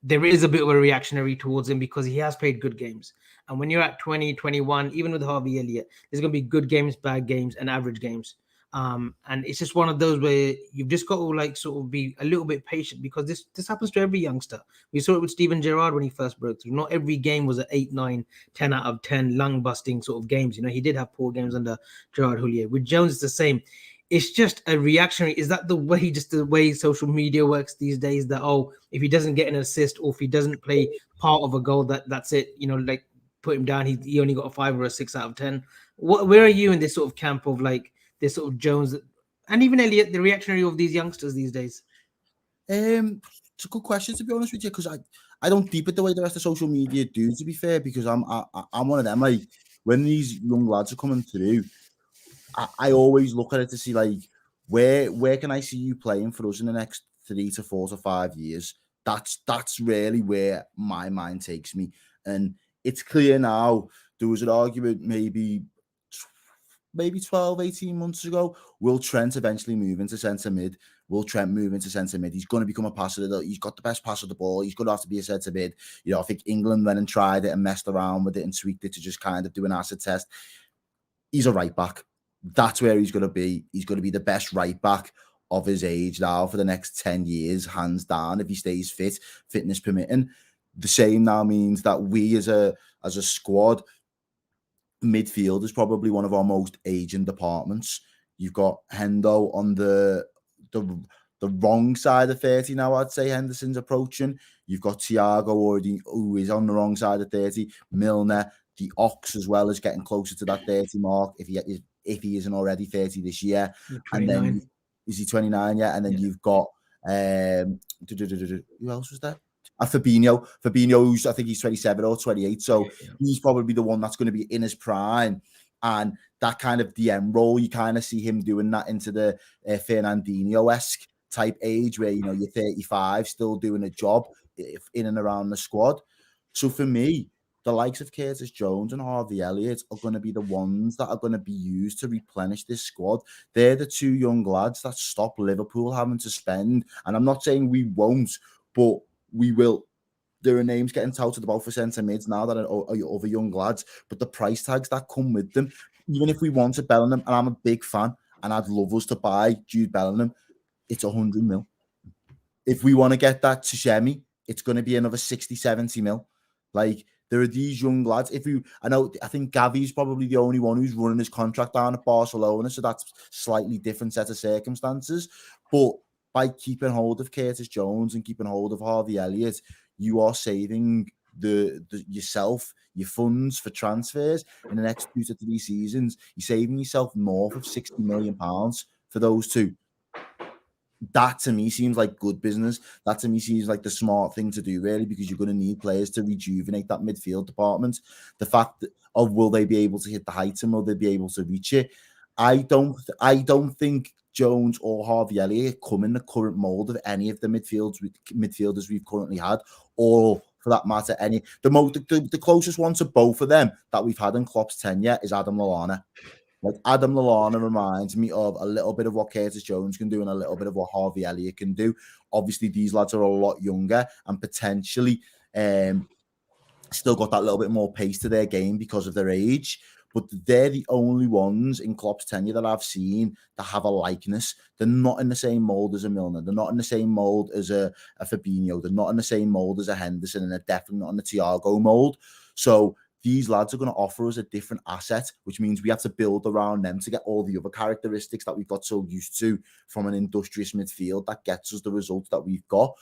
There is a bit of a reactionary towards him because he has played good games. And when you're at 20, 21, even with Harvey Elliott, there's going to be good games, bad games, and average games. And it's just one of those where you've just got to like sort of be a little bit patient, because this happens to every youngster. We saw it with Steven Gerrard when he first broke through. Not every game was an 8, 9, 10 out of 10 lung-busting sort of games. He did have poor games under Gerard Houllier. With Jones, it's the same. It's just a reactionary. Is that the way social media works these days? That if he doesn't get an assist or if he doesn't play part of a goal, that's it. Like put him down. He only got a 5 or a 6 out of 10. Where are you in this sort of camp of like this sort of Jones and even Elliott, the reactionary of these youngsters these days? It's a good question, to be honest with you, because I don't deep it the way the rest of social media do. To be fair, because I'm one of them. Like when these young lads are coming through, I always look at it to see like where can I see you playing for us in the next 3 to 4 to 5 years. That's really where my mind takes me. And it's clear now. There was an argument maybe 12, 18 months ago. Will Trent eventually move into centre mid? Will Trent move into centre mid? He's going to become a passer. He's got the best pass of the ball. He's going to have to be a centre mid. I think England went and tried it and messed around with it and tweaked it to just kind of do an acid test. He's a right back. That's where he's going to be. He's going to be the best right back of his age now for the next 10 years, hands down, if he stays fit, fitness permitting. The same now means that we as a squad, midfield is probably one of our most aging departments. You've got Hendo on the wrong side of 30 now, I'd say. Henderson's approaching. You've got Thiago already, who is on the wrong side of 30. Milner, the Ox as well, is getting closer to that 30 mark if he isn't already 30 this year. 29. And then is he 29 yet? And then you've got who else was there? Fabinho. Fabinho, I think he's 27 or 28. So he's probably the one that's going to be in his prime. And that kind of DM role, you kind of see him doing that into the Fernandinho-esque type age where, you're 35, still doing a job in and around the squad. So for me, the likes of Curtis Jones and Harvey Elliott are going to be the ones that are going to be used to replenish this squad. They're the two young lads that stop Liverpool having to spend. And I'm not saying we won't, but we will. There are names getting touted about for centre mids now that are other young lads, but the price tags that come with them, even if we wanted Bellingham, and I'm a big fan, and I'd love us to buy Jude Bellingham, it's 100 mil. If we want to get that to Shemi, it's going to be another 60, 70 mil. Like, there are these young lads. I think Gavi's probably the only one who's running his contract down at Barcelona, so that's slightly different set of circumstances. But by keeping hold of Curtis Jones and keeping hold of Harvey Elliott, you are saving yourself, your funds for transfers in the next 2 to 3 seasons. You're saving yourself north of £60 million for those two. That to me seems like good business. That to me seems like the smart thing to do, really, because you're going to need players to rejuvenate that midfield department. The fact of will they be able to hit the heights and will they be able to reach it? I don't think Jones or Harvey Elliott come in the current mold of any of the midfielders we've currently had, or for that matter, the closest one to both of them that we've had in Klopp's tenure is Adam Lallana. Like, Adam Lallana reminds me of a little bit of what Curtis Jones can do and a little bit of what Harvey Elliott can do. Obviously, these lads are a lot younger and potentially still got that little bit more pace to their game because of their age. But they're the only ones in Klopp's tenure that I've seen that have a likeness. They're not in the same mould as a Milner. They're not in the same mould as a Fabinho. They're not in the same mould as a Henderson, and they're definitely not in the Thiago mould. So these lads are going to offer us a different asset, which means we have to build around them to get all the other characteristics that we've got so used to from an industrious midfield that gets us the results that we've got.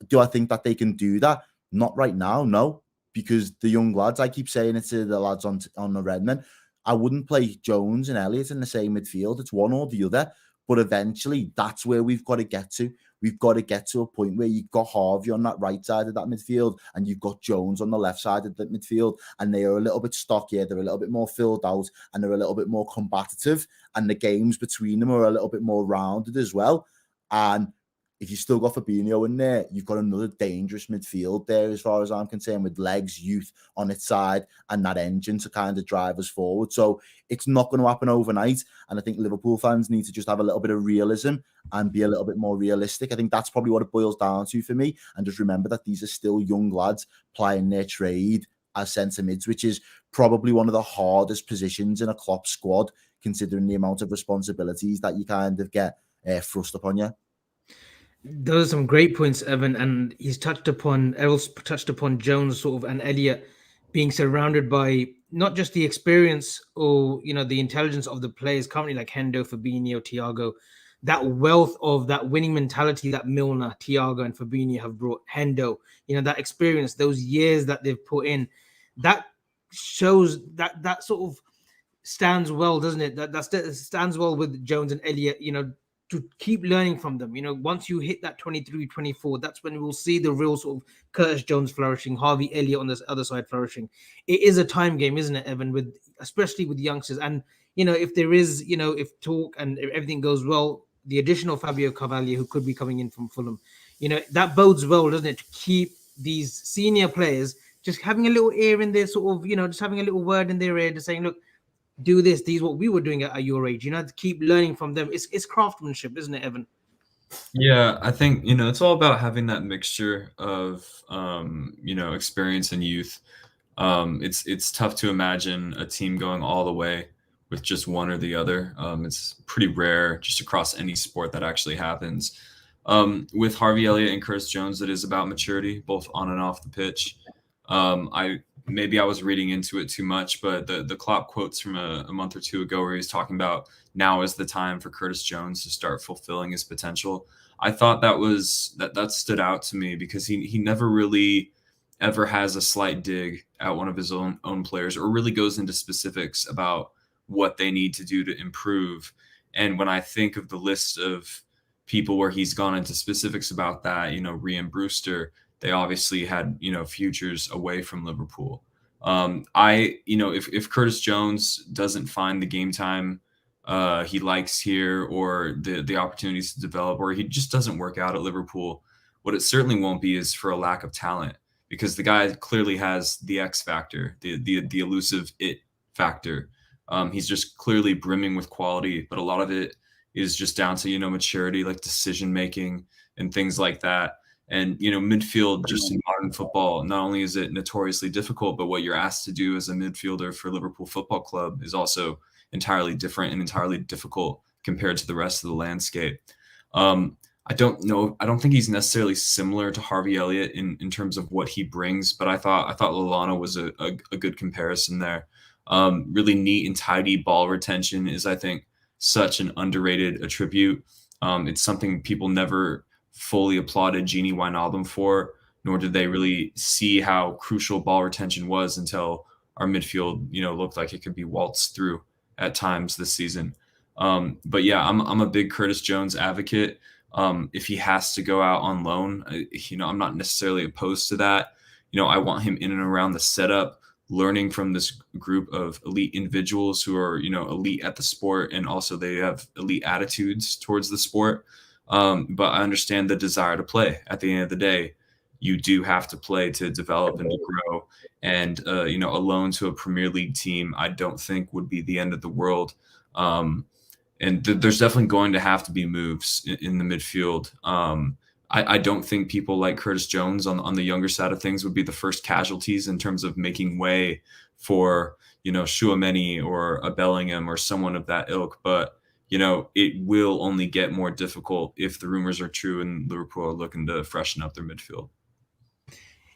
Do I think that they can do that? Not right now, no. because the young lads, I keep saying it to the lads on the Redmen, I wouldn't play Jones and Elliott in the same midfield. It's one or the other. But eventually, that's where we've got to get to. We've got to get to a point where you've got Harvey on that right side of that midfield and you've got Jones on the left side of that midfield, and they are a little bit stockier, they're a little bit more filled out, and they're a little bit more combative, and the games between them are a little bit more rounded as well. And if you still got Fabinho in there, you've got another dangerous midfield there, as far as I'm concerned, with legs, youth on its side, and that engine to kind of drive us forward. So it's not going to happen overnight. And I think Liverpool fans need to just have a little bit of realism and be a little bit more realistic. I think that's probably what it boils down to for me. And just remember that these are still young lads plying their trade as centre mids, which is probably one of the hardest positions in a Klopp squad, considering the amount of responsibilities that you kind of get thrust upon you. Those are some great points, Evan, and Errol's touched upon Jones sort of and Elliott being surrounded by not just the experience or, you know, the intelligence of the players currently like Hendo, Fabinho, Thiago, that wealth of that winning mentality that Milner, Thiago and Fabinho have brought, Hendo, you know, that experience, those years that they've put in, that shows that sort of stands well, doesn't it? That stands well with Jones and Elliott, you know, to keep learning from them. You know, once you hit that 23, 24, that's when we'll see the real sort of Curtis Jones flourishing, Harvey Elliott on this other side flourishing. It is a time game, isn't it, Evan, especially with youngsters. And, you know, if there is, you know, if talk and if everything goes well, the additional Fabio Carvalho, who could be coming in from Fulham, you know, that bodes well, doesn't it, to keep these senior players just having a little ear in their sort of, you know, just having a little word in their ear, just saying, look, do this. These what we were doing at your age. You know, to keep learning from them. It's craftsmanship, isn't it, Evan? Yeah, I think, you know, it's all about having that mixture of, you know, experience and youth. It's tough to imagine a team going all the way with just one or the other. It's pretty rare just across any sport that actually happens. With Harvey Elliott and Curtis Jones, it is about maturity, both on and off the pitch. Maybe I was reading into it too much, but the Klopp quotes from a month or two ago where he's talking about now is the time for Curtis Jones to start fulfilling his potential. I thought that stood out to me because he never really ever has a slight dig at one of his own players or really goes into specifics about what they need to do to improve. And when I think of the list of people where he's gone into specifics about that, you know, Rhian Brewster, they obviously had, you know, futures away from Liverpool. You know, if Curtis Jones doesn't find the game time he likes here, or the opportunities to develop, or he just doesn't work out at Liverpool, what it certainly won't be is for a lack of talent, because the guy clearly has the X factor, the elusive it factor. He's just clearly brimming with quality, but a lot of it is just down to, you know, maturity, like decision making and things like that. And, you know, midfield just in modern football, not only is it notoriously difficult, but what you're asked to do as a midfielder for Liverpool Football Club is also entirely different and entirely difficult compared to the rest of the landscape. I don't think he's necessarily similar to Harvey Elliott in terms of what he brings, but I thought Lallana was a good comparison there. Really neat and tidy ball retention is, I think, such an underrated attribute. It's something people never fully applauded Gini Wijnaldum for, nor did they really see how crucial ball retention was until our midfield, you know, looked like it could be waltzed through at times this season. But yeah, I'm a big Curtis Jones advocate. If he has to go out on loan, you know, I'm not necessarily opposed to that. You know, I want him in and around the setup, learning from this group of elite individuals who are, you know, elite at the sport, and also they have elite attitudes towards the sport. But I understand the desire to play. At the end of the day, you do have to play to develop and to grow. And, you know, a loan to a Premier League team, I don't think would be the end of the world. And there's definitely going to have to be moves in the midfield. I don't think people like Curtis Jones on the younger side of things would be the first casualties in terms of making way for, you know, Tchouaméni or a Bellingham or someone of that ilk. But, you know, it will only get more difficult if the rumors are true and Liverpool are looking to freshen up their midfield.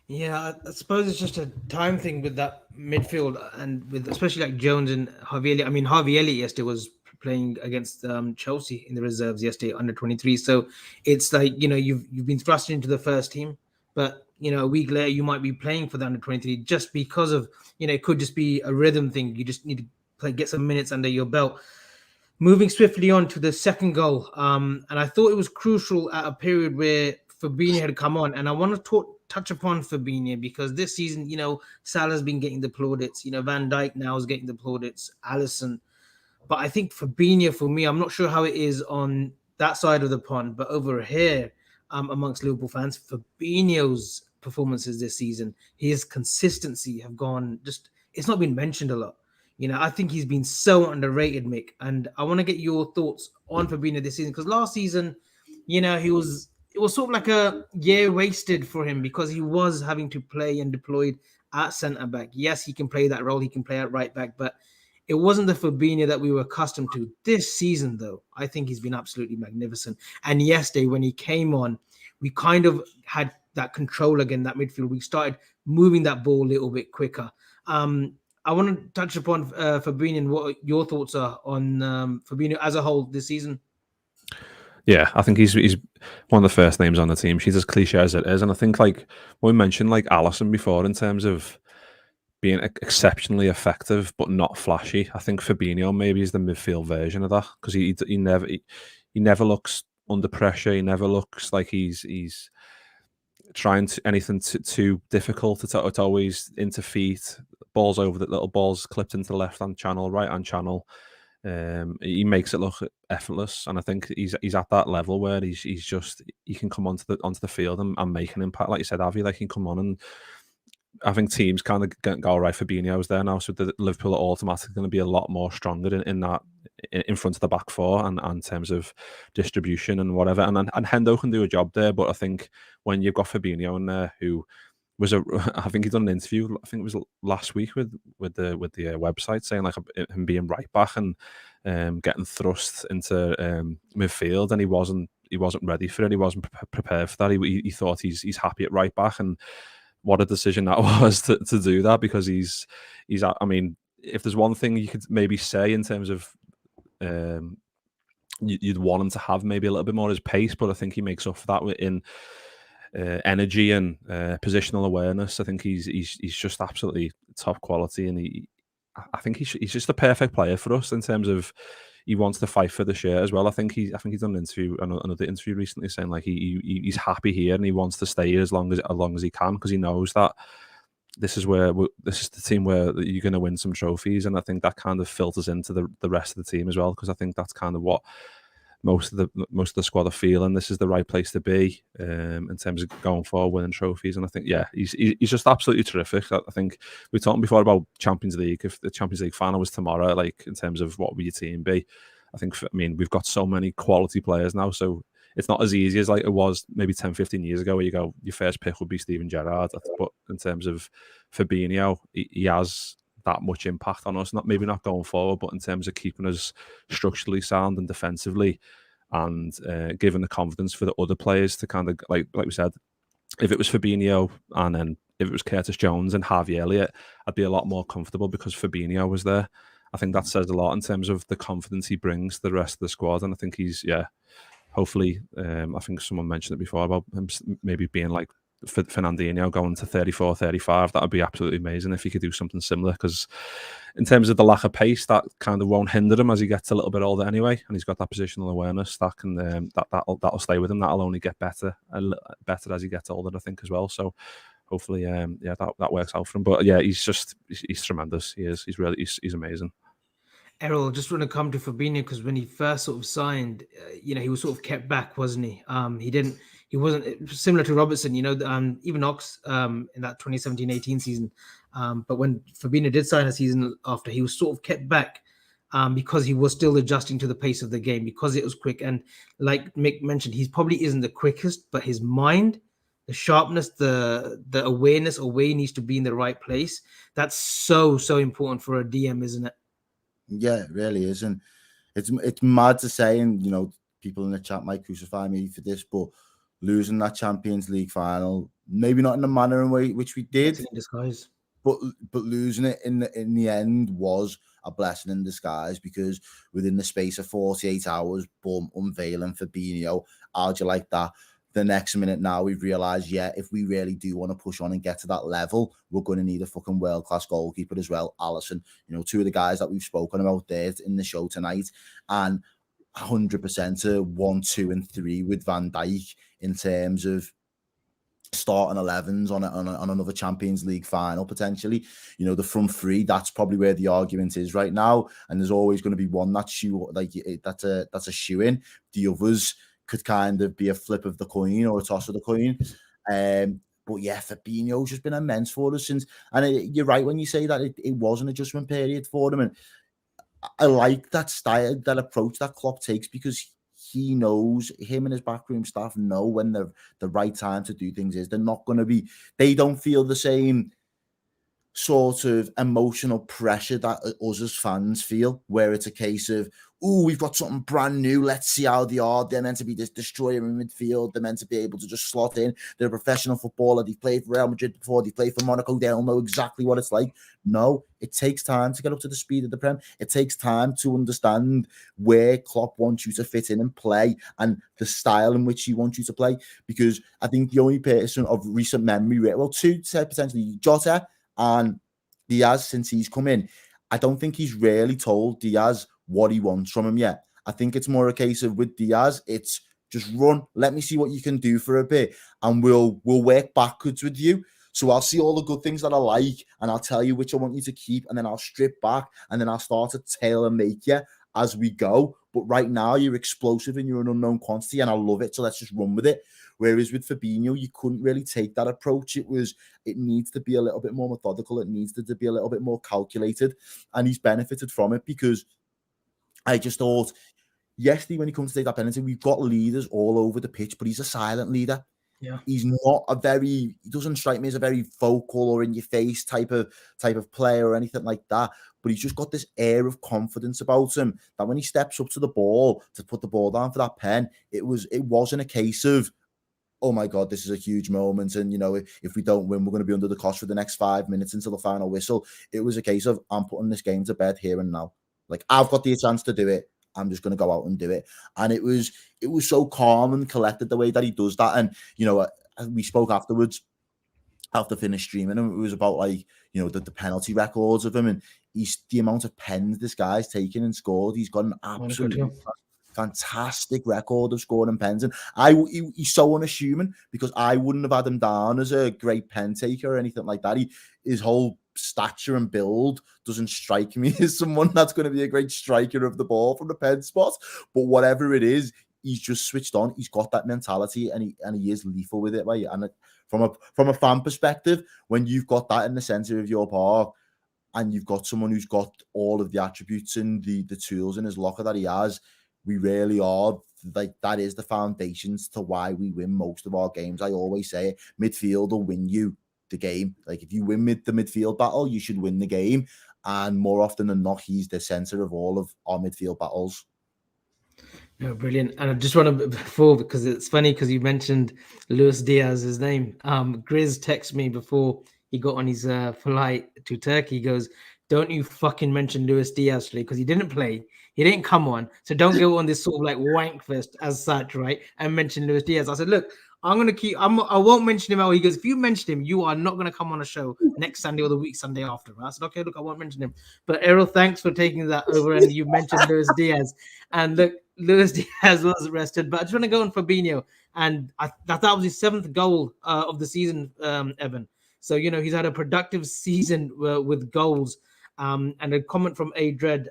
Yeah, I suppose it's just a time thing with that midfield, and with especially like Jones and Harvey Elliott. I mean, Harvey Elliott yesterday was playing against Chelsea in the reserves yesterday, under 23. So it's like, you know, you've been thrust into the first team, but a week later you might be playing for the under-23 just because of, it could just be a rhythm thing. You just need to get some minutes under your belt. Moving swiftly on to the second goal, and I thought it was crucial at a period where Fabinho had come on, and I want to touch upon Fabinho because this season, Salah's been getting the plaudits, Van Dijk now is getting the plaudits, Alisson, but I think Fabinho, for me, I'm not sure how it is on that side of the pond, but over here, amongst Liverpool fans, Fabinho's performances this season, his consistency have gone it's not been mentioned a lot. I think he's been so underrated, Mick, and I want to get your thoughts on Fabinho this season because last season, it was sort of like a year wasted for him because he was having to play and deployed at centre back. Yes, he can play that role, he can play at right back, but it wasn't the Fabinho that we were accustomed to. This season, though, I think he's been absolutely magnificent. And yesterday, when he came on, we kind of had that control again, that midfield. We started moving that ball a little bit quicker. I want to touch upon Fabinho and what your thoughts are on Fabinho as a whole this season. Yeah, I think he's one of the first names on the team. She's as cliche as it is. And I think when we mentioned Alisson before in terms of being exceptionally effective but not flashy, I think Fabinho maybe is the midfield version of that because he never looks under pressure. He never looks like he's trying anything too difficult. It's always into feet, balls over the little balls clipped into the left-hand channel, right-hand channel. He makes it look effortless, and I think he's at that level where he can come onto the field and make an impact. Like you said, Avi, he can come on, and I think teams kind of go, all right, Fabinho's there now, so the Liverpool are automatically going to be a lot more stronger in front of the back four and in terms of distribution and whatever. And Hendo can do a job there, but I think when you've got Fabinho in there, who was I think he done an interview, I think it was last week with the website saying him being right back and getting thrust into midfield, and he wasn't ready for it. He wasn't prepared for that. He thought he's happy at right back, and what a decision that was to do that, because he's I mean, if there's one thing you could maybe say in terms of you'd want him to have maybe a little bit more his pace, but I think he makes up for that in energy and positional awareness. I think he's just absolutely top quality, and I think he's just the perfect player for us in terms of he wants to fight for the shirt as well. I think he's done another interview recently saying he's happy here and he wants to stay here as long as he can, because he knows that this is the team where you're going to win some trophies, and I think that kind of filters into the rest of the team as well, because I think that's kind of what most of the squad are feeling. This is the right place to be in terms of going forward, winning trophies. And I think, yeah, he's just absolutely terrific. I think we were talking before about Champions League. If the Champions League final was tomorrow, in terms of what would your team be, we've got so many quality players now, so it's not as easy as it was maybe 10, 15 years ago, where you go, your first pick would be Steven Gerrard. But in terms of Fabinho, he has that much impact on us, maybe not going forward, but in terms of keeping us structurally sound and defensively, and giving the confidence for the other players to kind of, like we said, if it was Fabinho and then if it was Curtis Jones and Harvey Elliott, I'd be a lot more comfortable because Fabinho was there. I think that says a lot in terms of the confidence he brings to the rest of the squad, and I think he's, hopefully, I think someone mentioned it before about him maybe being like Fernandinho going to 34, 35. That would be absolutely amazing if he could do something similar, because in terms of the lack of pace, that kind of won't hinder him as he gets a little bit older anyway, and he's got that positional awareness that can that'll stay with him. That'll only get better as he gets older, I think, as well. So hopefully, that works out for him. But yeah, he's tremendous. He's amazing. Errol, just want to come to Fabinho, because when he first sort of signed, he was sort of kept back, wasn't he? He wasn't similar to Robertson, even Ox in that 2017-18 season. But when Fabinho did sign a season after, he was sort of kept back because he was still adjusting to the pace of the game, because it was quick. And like Mick mentioned, he probably isn't the quickest, but his mind, the sharpness, the awareness of where he needs to be in the right place, that's so important for a DM, isn't it? Yeah, it really is. And it's mad to say, and people in the chat might crucify me for this, but losing that Champions League final, maybe not in the manner in which we did, in disguise, but losing it in the end was a blessing in disguise, because within the space of 48 hours, boom, unveiling Fabinho. How'd you like that? the next minute now we've realised, yeah, if we really do want to push on and get to that level, we're going to need a fucking world-class goalkeeper as well. Alisson, you know, two of the guys that we've spoken about there in the show tonight, and 100% a 1, 2, and 3 with Van Dijk in terms of starting 11s on another Champions League final potentially. You know, the front three, that's probably where the argument is right now, and there's always going to be one that's a shoe in. The others could kind of be a flip of the coin or a toss of the coin. But yeah, Fabinho's just been immense for us since, and you're right when you say that it was an adjustment period for them, and I like that style, that approach that Klopp takes, because he knows, him and his backroom staff know when the right time to do things is. They're not going to be, they don't feel the same sort of emotional pressure that us as fans feel, where it's a case of, oh, we've got something brand new, let's see how they are. They're meant to be this destroyer in midfield. They're meant to be able to just slot in. They're a professional footballer. They've played for Real Madrid before. They played for Monaco. They'll know exactly what it's like. No, it takes time to get up to the speed of the Prem. It takes time to understand where Klopp wants you to fit in and play, and the style in which he wants you to play. Because I think the only person of recent memory, well, two potentially, Jota and Diaz, since he's come in, I don't think he's really told Diaz what he wants from him yet. I think it's more a case of, with Diaz, it's just run, let me see what you can do for a bit, and we'll work backwards with you. So I'll see all the good things that I like, and I'll tell you which I want you to keep, and then I'll strip back, and then I'll start to tailor make you as we go. But right now, you're explosive and you're an unknown quantity, and I love it, so let's just run with it. Whereas with Fabinho, you couldn't really take that approach. It needs to be a little bit more methodical. It needs to be a little bit more calculated, and he's benefited from it, because I just thought, yesterday when he comes to take that penalty, we've got leaders all over the pitch, but he's a silent leader. Yeah, he's not he doesn't strike me as a very vocal or in your face type of player or anything like that. But he's just got this air of confidence about him that when he steps up to the ball to put the ball down for that pen, it wasn't a case of, oh my God, this is a huge moment, and you know, if we don't win, we're going to be under the cosh for the next 5 minutes until the final whistle. It was a case of, I'm putting this game to bed here and now. Like, I've got the chance to do it. I'm just going to go out and do it. And it was so calm and collected the way that he does that. And, you know, we spoke afterwards, after finished streaming, and it was about, like, you know, the penalty records of him, and the amount of pens this guy's taken and scored. He's got an absolutely fantastic record of scoring pens. And he's so unassuming, because I wouldn't have had him down as a great pen taker or anything like that. His whole stature and build doesn't strike me as someone that's going to be a great striker of the ball from the pen spot. But whatever it is, he's just switched on. He's got that mentality, and he is lethal with it. Right? And from a fan perspective, when you've got that in the center of your park, and you've got someone who's got all of the attributes and the tools in his locker that he has, we really are, like, that is the foundations to why we win most of our games. I always say it, midfield will win you the game. Like, if you win the midfield battle, you should win the game. And more often than not, he's the center of all of our midfield battles. No, brilliant. And I just want to, before, because it's funny because you mentioned Luis Diaz's name. Grizz texted me before he got on his flight to Turkey. He goes, don't you fucking mention Luis Diaz today, because he didn't play. He didn't come on. So don't go on this sort of like wank fest as such, right? And mention Luis Diaz. I said, look, I won't mention him out. He goes, if you mention him, you are not going to come on a show next Sunday or the week Sunday after. I said, okay, look, I won't mention him. But Errol, thanks for taking that over, and you mentioned Luis Diaz. And look, Luis Diaz was arrested. But I just want to go on Fabinho. And that was his 7th goal of the season, Evan. So, you know, he's had a productive season with goals. And a comment from A Dread.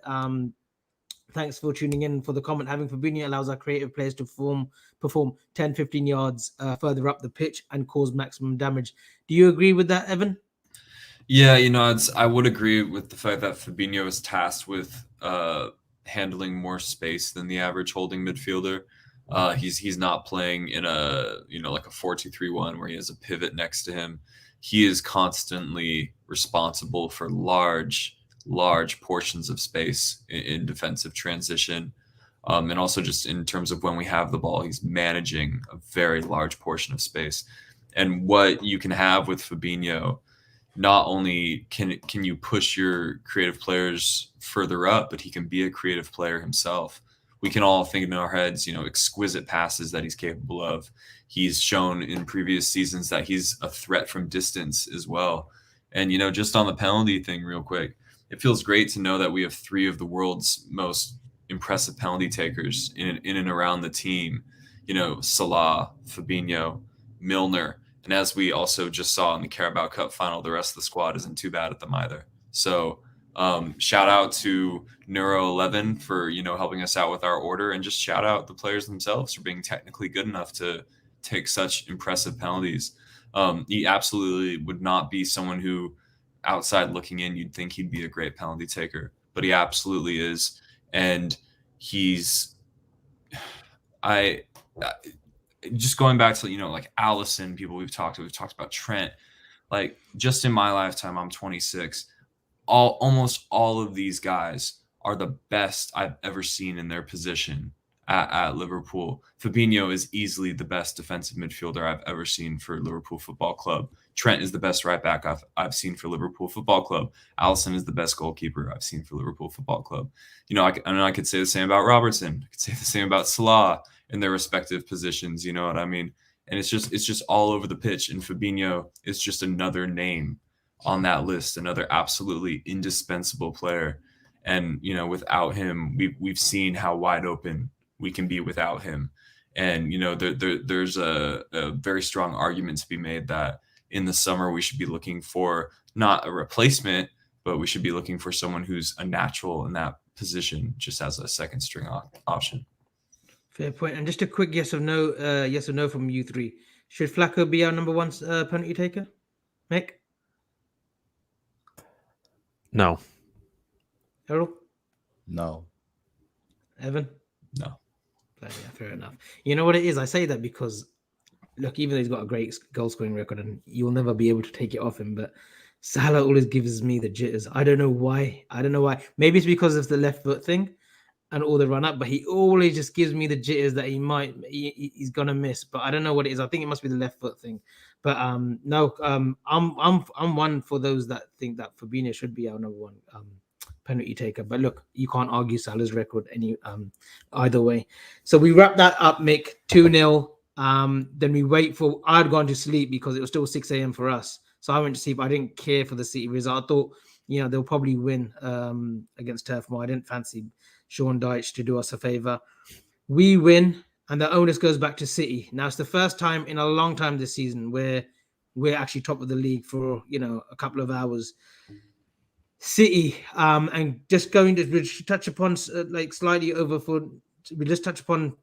Thanks for tuning in for the comment. Having Fabinho allows our creative players to perform 10, 15 yards further up the pitch and cause maximum damage. Do you agree with that, Evan? Yeah, you know, I would agree with the fact that Fabinho is tasked with handling more space than the average holding midfielder. He's not playing in a, you know, like a 4-2-3-1 where he has a pivot next to him. He is constantly responsible for large portions of space in defensive transition. And also just in terms of when we have the ball, he's managing a very large portion of space. And what you can have with Fabinho, not only can you push your creative players further up, but he can be a creative player himself. we can all think in our heads, exquisite passes that he's capable of. He's shown in previous seasons that he's a threat from distance as well. And, just on the penalty thing real quick, it feels great to know that we have 3 of the world's most impressive penalty takers in and around the team. Salah, Fabinho, Milner. And as we also just saw in the Carabao Cup final, the rest of the squad isn't too bad at them either. So shout out to Neuro11 for, helping us out with our order, and just shout out the players themselves for being technically good enough to take such impressive penalties. He absolutely would not be someone who, outside looking in, you'd think he'd be a great penalty taker, but he absolutely is. And just going back to, like Alisson, people we've talked about Trent, like just in my lifetime, I'm 26. Almost all of these guys are the best I've ever seen in their position at Liverpool. Fabinho is easily the best defensive midfielder I've ever seen for Liverpool Football Club. Trent is the best right back I've seen for Liverpool Football Club. Alisson is the best goalkeeper I've seen for Liverpool Football Club. I could say the same about Robertson. I could say the same about Salah in their respective positions. You know what I mean? And it's just all over the pitch. And Fabinho is just another name on that list, another absolutely indispensable player. And, without him, we've seen how wide open we can be without him. And, there's a very strong argument to be made that in the summer we should be looking for not a replacement, but we should be looking for someone who's a natural in that position, just as a second string option. Fair point. And just a quick yes or no from you 3. Should Flacco be our number 1 penalty taker? Mick? No. Errol? No. Evan? No. Yeah, fair enough. You know what it is? I say that because, look, even though he's got a great goal scoring record and you'll never be able to take it off him, but Salah always gives me the jitters. I don't know why. Maybe it's because of the left foot thing and all the run up, but he always just gives me the jitters that he's gonna miss. But I don't know what it is. I think it must be the left foot thing. But no, I'm one for those that think that Fabinho should be our number 1 penalty taker. But look, you can't argue Salah's record either way. So we wrap that up, Mick, 2-0. Then we wait for. I'd gone to sleep because it was still 6 a.m. for us. So I went to sleep. I didn't care for the City result. I thought, they'll probably win against Turf Moor. I didn't fancy Sean Dyche to do us a favor. We win, and the onus goes back to City. Now, it's the first time in a long time this season where we're actually top of the league for, a couple of hours. City, and just going to touch upon slightly over for, we just touch upon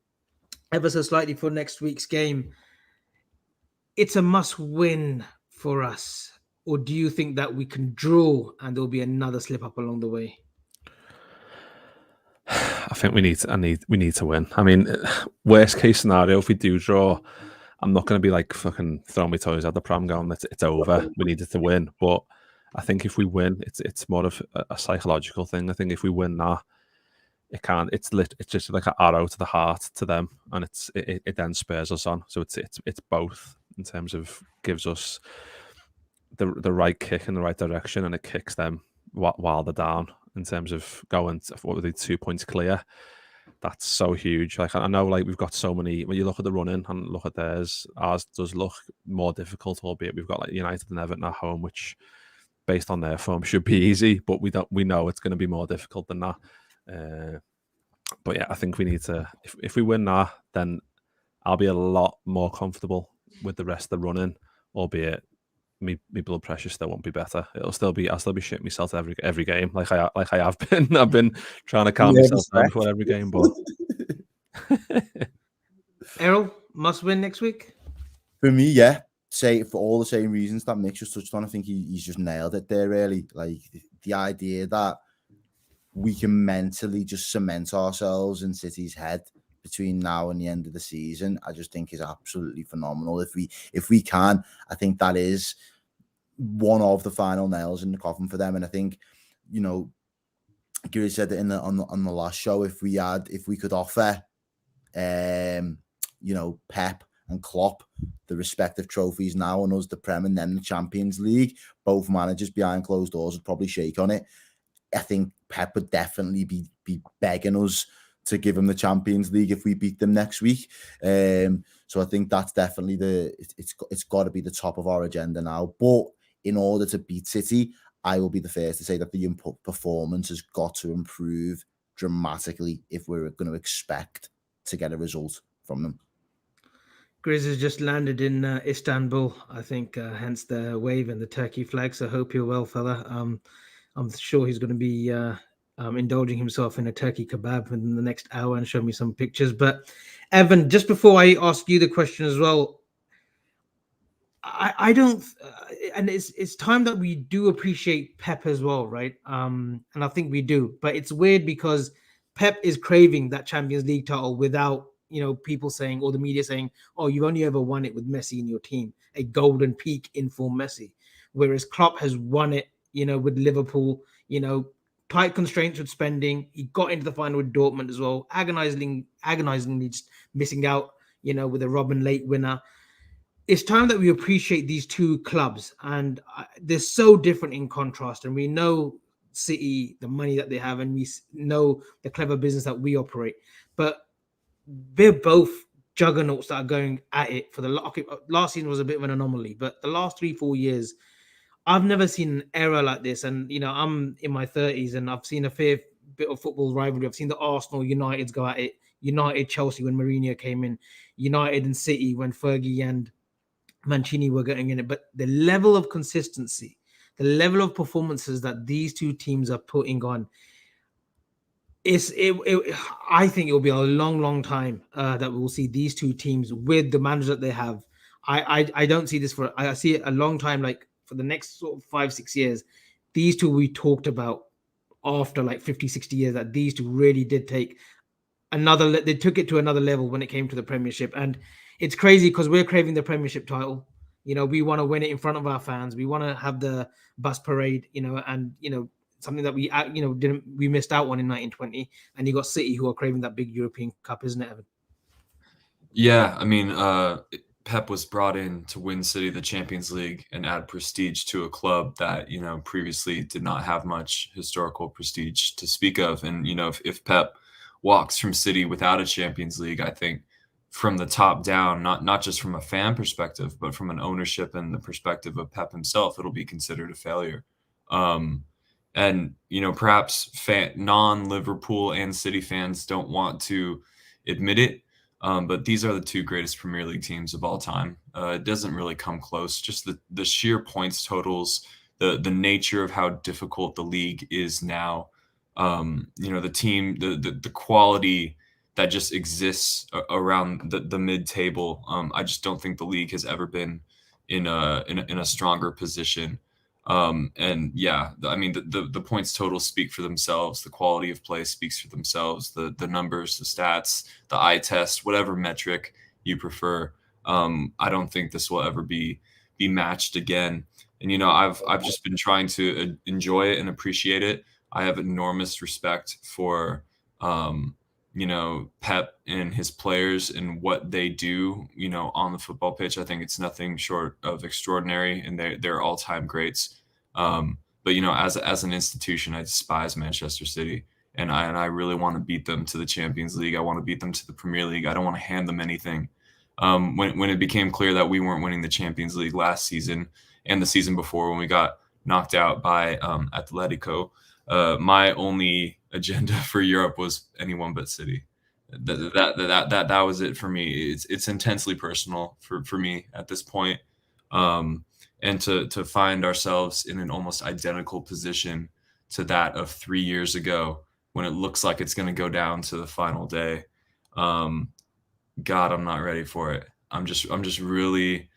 ever so slightly for next week's game. It's a must win for us. Or do you think that we can draw and there'll be another slip up along the way? I think we need to win. I mean, worst case scenario, if we do draw, I'm not going to be like fucking throwing my toys at the pram going, it's over. We needed to win. But I think if we win, it's more of a psychological thing. I think if we win that, it's just like an arrow to the heart to them, and it then spurs us on. So it's both in terms of gives us the right kick in the right direction, and it kicks them while they're down in terms of going, what were they, 2 points clear. That's so huge. Like, I know, like, we've got so many, when you look at the running and look at theirs, ours does look more difficult, albeit we've got like United and Everton at home, which based on their form should be easy, but we know it's going to be more difficult than that. But yeah, I think we need to, if we win that, then I'll be a lot more comfortable with the rest of the running, albeit my blood pressure still won't be better. I'll still be shitting myself every game, like I have been. I've been trying to calm myself down before every game, but Errol, must win next week? For me, yeah. Say for all the same reasons that Mick just touched on. I think he's just nailed it there, really. Like the idea that we can mentally just cement ourselves in City's head between now and the end of the season, I just think is absolutely phenomenal. If we can, I think that is one of the final nails in the coffin for them. And I think, Grizz said it on the last show, if we could offer Pep and Klopp the respective trophies now, and us the Prem and then the Champions League, both managers behind closed doors would probably shake on it. I think Pep would definitely be begging us to give them the Champions League if we beat them next week. So I think that's definitely it's got to be the top of our agenda now. But in order to beat City, I will be the first to say that the performance has got to improve dramatically if we're going to expect to get a result from them. Grizz has just landed in Istanbul, I think, hence the wave and the Turkey flag. So hope you're well, fella. I'm sure he's going to be indulging himself in a turkey kebab in the next hour and show me some pictures. But Evan, just before I ask you the question as well, I don't, and it's time that we do appreciate Pep as well, right? And I think we do, but it's weird because Pep is craving that Champions League title without, people saying, or the media saying, oh, you've only ever won it with Messi in your team, a golden peak in form Messi. Whereas Klopp has won it, with Liverpool, tight constraints with spending. He got into the final with Dortmund as well, agonizingly just missing out, with a Robin late winner. It's time that we appreciate these two clubs, and they're so different in contrast. And we know City, the money that they have, and we know the clever business that we operate. But they're both juggernauts that are going at it for the last season was a bit of an anomaly, but the last 3-4 years, I've never seen an era like this. And I'm in my 30s, and I've seen a fair bit of football rivalry. I've seen the Arsenal Uniteds go at it, United Chelsea when Mourinho came in, United and City when Fergie and Mancini were getting in it. But the level of consistency, the level of performances that these two teams are putting on, I think it will be a long time that we will see these two teams with the managers that they have. I don't see this I see it a long time, like for the next sort of 5-6 years. These two we talked about after like 50-60 years, that these two really did take they took it to another level when it came to the Premiership. And it's crazy because we're craving the Premiership title. We want to win it in front of our fans. We want to have the bus parade, and something that we missed out on in 1920. And you got City who are craving that big European Cup, isn't it, Evan? Yeah, I mean, Pep was brought in to win City the Champions League and add prestige to a club that previously did not have much historical prestige to speak of. And if Pep walks from City without a Champions League, I think from the top down, not just from a fan perspective, but from an ownership and the perspective of Pep himself, it'll be considered a failure. And perhaps non-Liverpool and City fans don't want to admit it, but these are the two greatest Premier League teams of all time. It doesn't really come close. Just the sheer points totals, the nature of how difficult the league is now. The team, the quality that just exists around the mid-table. I just don't think the league has ever been in a stronger position. And yeah, I mean, the points totals speak for themselves. The quality of play speaks for themselves. The numbers, the stats, the eye test, whatever metric you prefer. I don't think this will ever be matched again. And I've just been trying to enjoy it and appreciate it. I have enormous respect for Pep and his players and what they do, on the football pitch. I think it's nothing short of extraordinary, and they're all-time greats. But as an institution, I despise Manchester City, and I really want to beat them to the Champions League. I want to beat them to the Premier League. I don't want to hand them anything. When it became clear that we weren't winning the Champions League last season and the season before, when we got knocked out by Atletico, my only agenda for Europe was anyone but City. That was it for me. It's intensely personal for me at this point. And to find ourselves in an almost identical position to that of 3 years ago, when it looks like it's going to go down to the final day. God, I'm not ready for it. I'm just really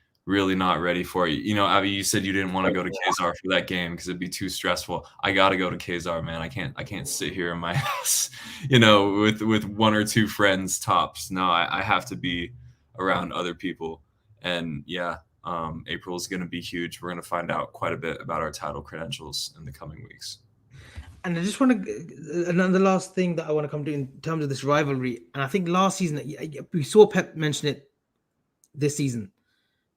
not ready for it. Avi, you said you didn't want to go to Kazar for that game because it'd be too stressful. I got to go to Kazar, man. I can't sit here in my house, with one or two friends tops. No, I have to be around other people. And yeah, April is going to be huge. We're going to find out quite a bit about our title credentials in the coming weeks. And I just want to, another last thing that I want to come to in terms of this rivalry. And I think last season, we saw Pep mention it this season.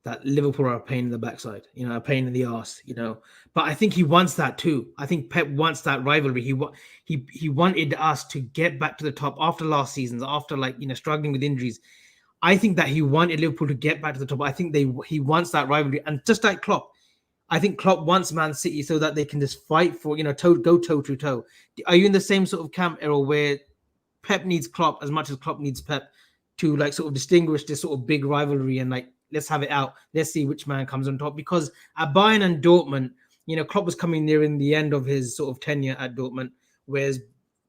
that Liverpool are a pain in the backside, a pain in the arse, But I think he wants that too. I think Pep wants that rivalry. He wanted us to get back to the top after last season, after struggling with injuries. I think that he wanted Liverpool to get back to the top. I think he wants that rivalry, and just like Klopp, I think Klopp wants Man City so that they can just fight for go toe to toe. Are you in the same sort of camp, Errol, where Pep needs Klopp as much as Klopp needs Pep to sort of distinguish this sort of big rivalry and let's have it out. Let's see which man comes on top. Because at Bayern and Dortmund, Klopp was coming near in the end of his sort of tenure at Dortmund, whereas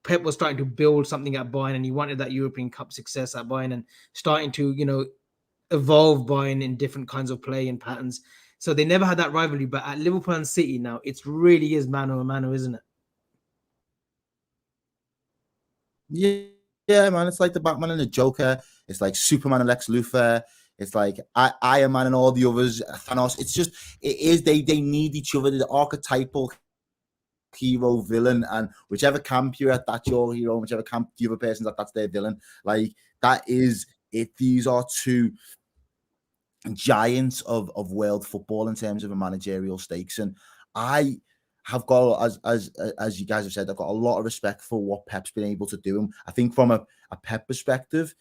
Pep was starting to build something at Bayern, and he wanted that European Cup success at Bayern and starting to, evolve Bayern in different kinds of play and patterns. So they never had that rivalry. But at Liverpool and City now, it really is mano a mano, isn't it? Yeah, man. It's like the Batman and the Joker. It's like Superman and Lex Luthor. It's like Iron Man and all the others, Thanos. It's just, it is, they need each other. The archetypal hero, villain, and whichever camp you're at, that's your hero. Whichever camp the other person's at, that's their villain. Like, that is it. These are two giants of world football in terms of a managerial stakes. And I have got, as you guys have said, I've got a lot of respect for what Pep's been able to do. And I think from a Pep perspective,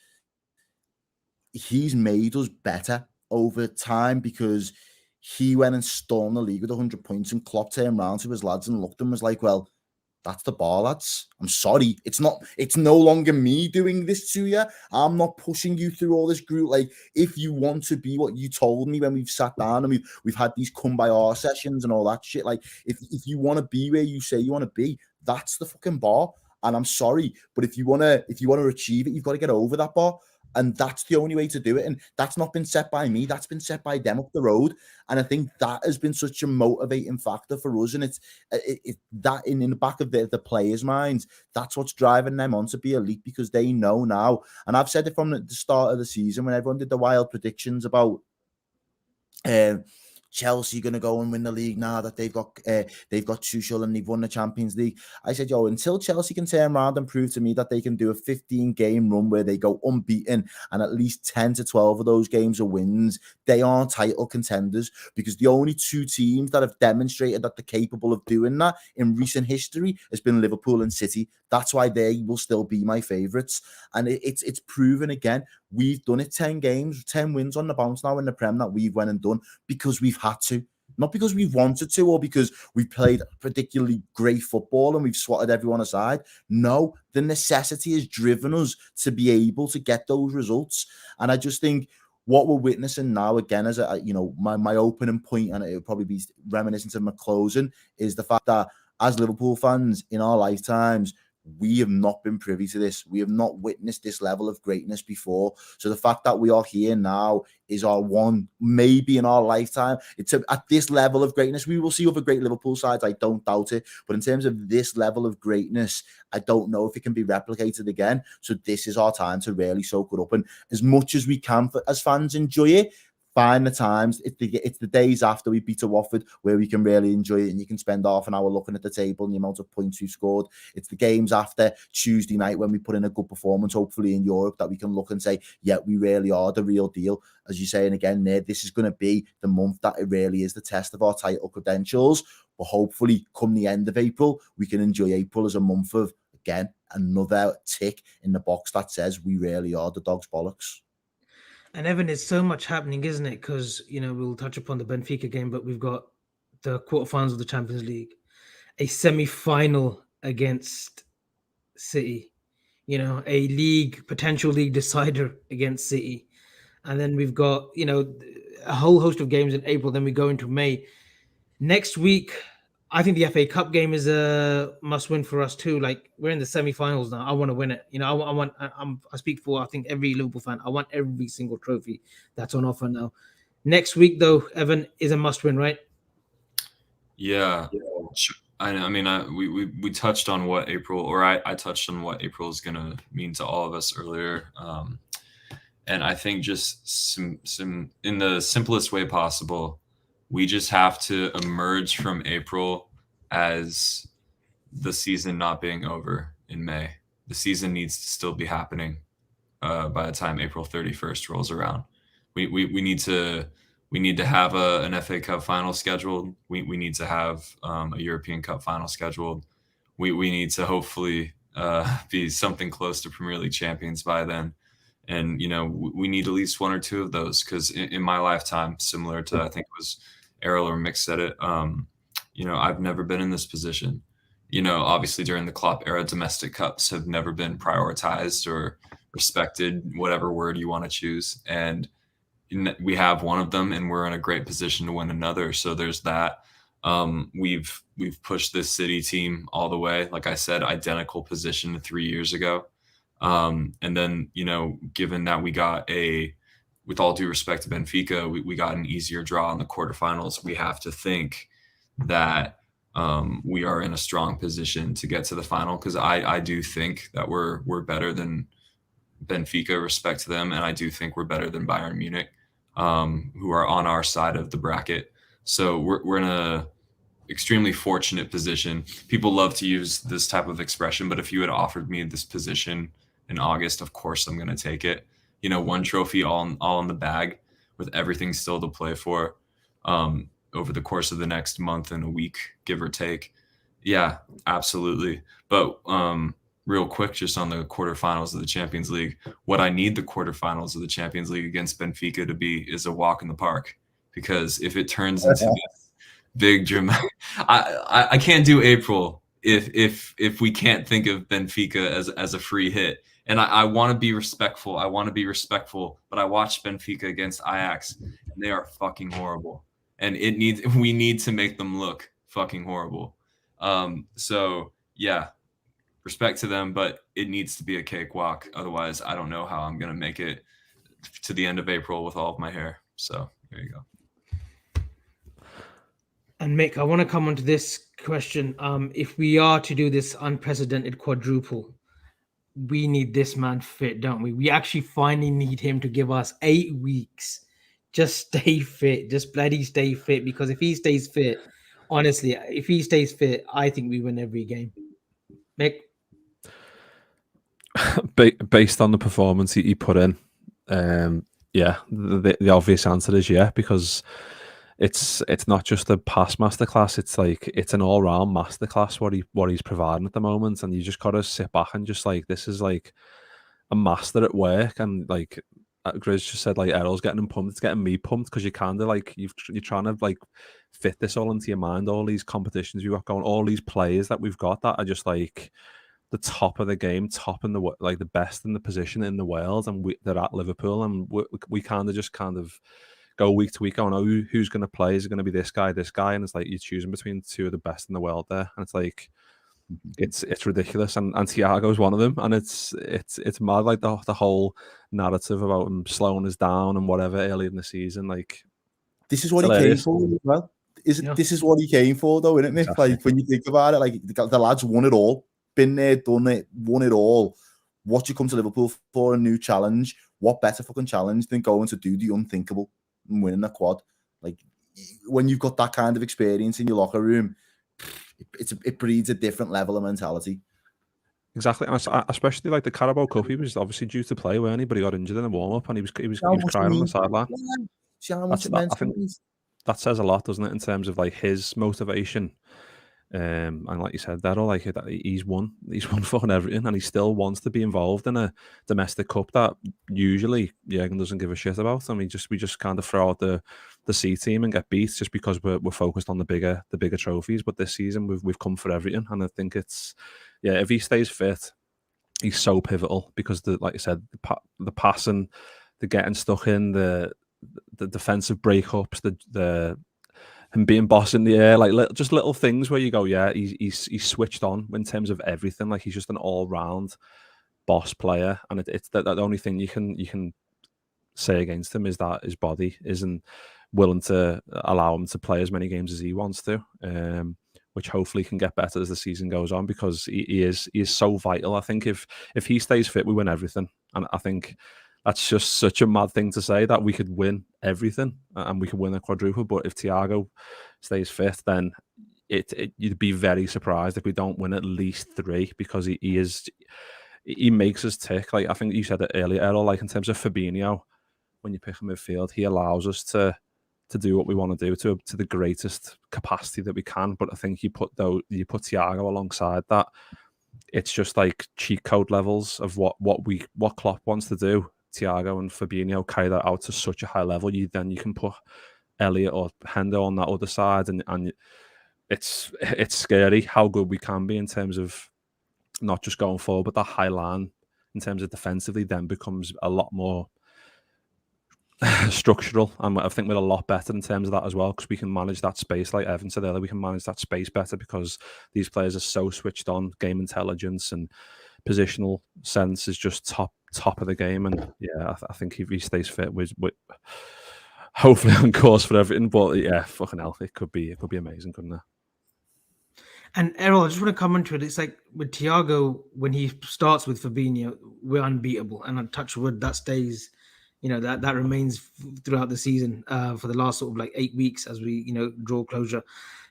he's made us better over time, because he went and stormed the league with 100 points, and Klopp turned around to his lads and looked and was like, well, that's the bar, lads. I'm sorry. It's no longer me doing this to you. I'm not pushing you through all this group. Like, if you want to be what you told me when we've sat down and we've had these come by our sessions and all that shit, like, if you want to be where you say you want to be, that's the fucking bar. And I'm sorry, but if you want to achieve it, you've got to get over that bar. And that's the only way to do it. And that's not been set by me. That's been set by them up the road. And I think that has been such a motivating factor for us. And it's that in the back of the players' minds, that's what's driving them on to be elite, because they know now. And I've said it from the start of the season when everyone did the wild predictions about Chelsea going to go and win the league now that they've got Tuchel and they've won the Champions League. I said, until Chelsea can turn around and prove to me that they can do a 15-game run where they go unbeaten and at least 10 to 12 of those games are wins, they aren't title contenders, because the only two teams that have demonstrated that they're capable of doing that in recent history has been Liverpool and City. That's why they will still be my favourites. And it's proven again. We've done it 10 games, 10 wins on the bounce now in the Prem that we've went and done because we've had to. Not because we wanted to or because we played particularly great football and we've swatted everyone aside. No, the necessity has driven us to be able to get those results. And I just think what we're witnessing now, again, as my opening point, and it would probably be reminiscent of my closing, is the fact that as Liverpool fans in our lifetimes, we have not been privy to this. We have not witnessed this level of greatness before. So the fact that we are here now is our one, maybe in our lifetime. It's at this level of greatness. We will see other great Liverpool sides. I don't doubt it. But in terms of this level of greatness, I don't know if it can be replicated again. So this is our time to really soak it up. And as much as we can, as fans, enjoy it. Find the times. It's the days after we beat a Watford where we can really enjoy it, and you can spend half an hour looking at the table and the amount of points you scored. It's the games after Tuesday night when we put in a good performance, hopefully in Europe, that we can look and say, yeah, we really are the real deal. As you're saying again there, this is going to be the month that it really is the test of our title credentials. But hopefully come the end of April, we can enjoy April as a month of, again, another tick in the box that says we really are the dog's bollocks. And Evan, there's so much happening, isn't it? Because, we'll touch upon the Benfica game, but we've got the quarterfinals of the Champions League, a semi-final against City, a potential league decider against City. And then we've got, a whole host of games in April. Then we go into May. Next week, I think the FA Cup game is a must-win for us too. Like, we're in the semi-finals now. I want to win it. I speak for, I think, every Liverpool fan. I want every single trophy that's on offer now. Next week, though, Evan, is a must-win, right? Yeah. I mean, we touched on what April, or I touched on what April is going to mean to all of us earlier. And I think just some in the simplest way possible, we just have to emerge from April as the season not being over in May. The season needs to still be happening by the time April 31st rolls around. We need to We need to have an FA Cup final scheduled. We need to have a European Cup final scheduled. We need to hopefully be something close to Premier League champions by then. And, we need at least one or two of those, because in my lifetime, similar to, I think it was Errol or Mick said it, I've never been in this position. Obviously during the Klopp era, domestic cups have never been prioritized or respected, whatever word you want to choose. And we have one of them, and we're in a great position to win another. So there's that. We've pushed this City team all the way. Like I said, identical position to 3 years ago. And then, given that we got with all due respect to Benfica, we got an easier draw in the quarterfinals. We have to think that we are in a strong position to get to the final, because I do think that we're better than Benfica, respect to them, and I do think we're better than Bayern Munich, who are on our side of the bracket. So we're in a extremely fortunate position. People love to use this type of expression, but if you had offered me this position in August, of course I'm going to take it. One trophy all in the bag, with everything still to play for over the course of the next month and a week, give or take. Yeah, absolutely. But real quick, just on the quarterfinals of the Champions League, what I need the quarterfinals of the Champions League against Benfica to be is a walk in the park. Because if it turns into this big dramatic, I can't do April if we can't think of Benfica as a free hit. And I want to be respectful. But I watched Benfica against Ajax, and they are fucking horrible. And we need to make them look fucking horrible. So yeah, respect to them, but it needs to be a cakewalk. Otherwise, I don't know how I'm going to make it to the end of April with all of my hair. So there you go. And Mick, I want to come on to this question. If we are to do this unprecedented quadruple, we need this man fit, don't we? We actually finally need him to give us 8 weeks. Just stay fit. Just bloody stay fit. Because if he stays fit, honestly, I think we win every game. Mick? Based on the performance he put in, yeah, the obvious answer is yeah, because it's not just a pass masterclass. It's an all-round masterclass what he's providing at the moment, and you just gotta sit back and just this is a master at work. And Grizz just said, Errol's getting him pumped. It's getting me pumped, because you kind of you're trying to fit this all into your mind. All these competitions we've got going, all these players that we've got that are just the top of the game, top in the the best in the position in the world, and they're at Liverpool, and we kind of go week to week going, oh, who's going to play? Is it going to be this guy, and it's you're choosing between two of the best in the world there, and it's it's ridiculous, and Thiago's one of them, and it's mad, the whole narrative about him slowing us down and whatever early in the season, this is what he came for as well. This is what he came for, though, isn't it, Mick? Exactly. When you think about it, the lads won it all, been there, done it, won it all. What you come to Liverpool for? A new challenge. What better fucking challenge than going to do the unthinkable and winning a quad? When you've got that kind of experience in your locker room, it breeds a different level of mentality. Exactly, and especially the Carabao Cup. He was obviously due to play, weren't he? But he got injured in the warm up, and he was crying on the sideline. I think that says a lot, doesn't it, in terms of his motivation. And like you said, he's won fucking everything, and he still wants to be involved in a domestic cup that usually Jürgen doesn't give a shit about. I mean, we just kind of throw out the C team and get beat just because we're focused on the bigger trophies. But this season we've come for everything, and I think if he stays fit, he's so pivotal, because like you said, the passing, the getting stuck in, the defensive breakups, the him being boss in the air, just little things where you go, yeah, he's switched on in terms of everything. He's just an all-round boss player, and it's the only thing you can say against him is that his body isn't willing to allow him to play as many games as he wants to, which hopefully can get better as the season goes on, because he is so vital. I think if he stays fit, we win everything, and I think that's just such a mad thing to say, that we could win everything and we could win a quadruple. But if Thiago stays fit, then you'd be very surprised if we don't win at least 3, because he makes us tick. I think you said it earlier, Errol, in terms of Fabinho, when you pick a midfield, he allows us to to do what we want to do to the greatest capacity that we can. But I think you put Thiago alongside that, it's just like cheat code levels of what Klopp wants to do. Thiago and Fabinho carry that out to such a high level. You can put Elliot or Hendo on that other side, and it's scary how good we can be in terms of not just going forward, but that high line in terms of defensively then becomes a lot more structural, and I think we're a lot better in terms of that as well, because we can manage that space, like Evan said earlier. We can manage that space better because these players are so switched on. Game intelligence and positional sense is just top of the game, and yeah, I think if he stays fit, we're hopefully on course for everything. But yeah, fucking hell, it could be amazing, couldn't it? And Errol, I just want to comment to it. It's like with Thiago, when he starts with Fabinho, we're unbeatable, and on touch wood, that stays. That remains throughout the season for the last sort of like 8 weeks as we draw closure.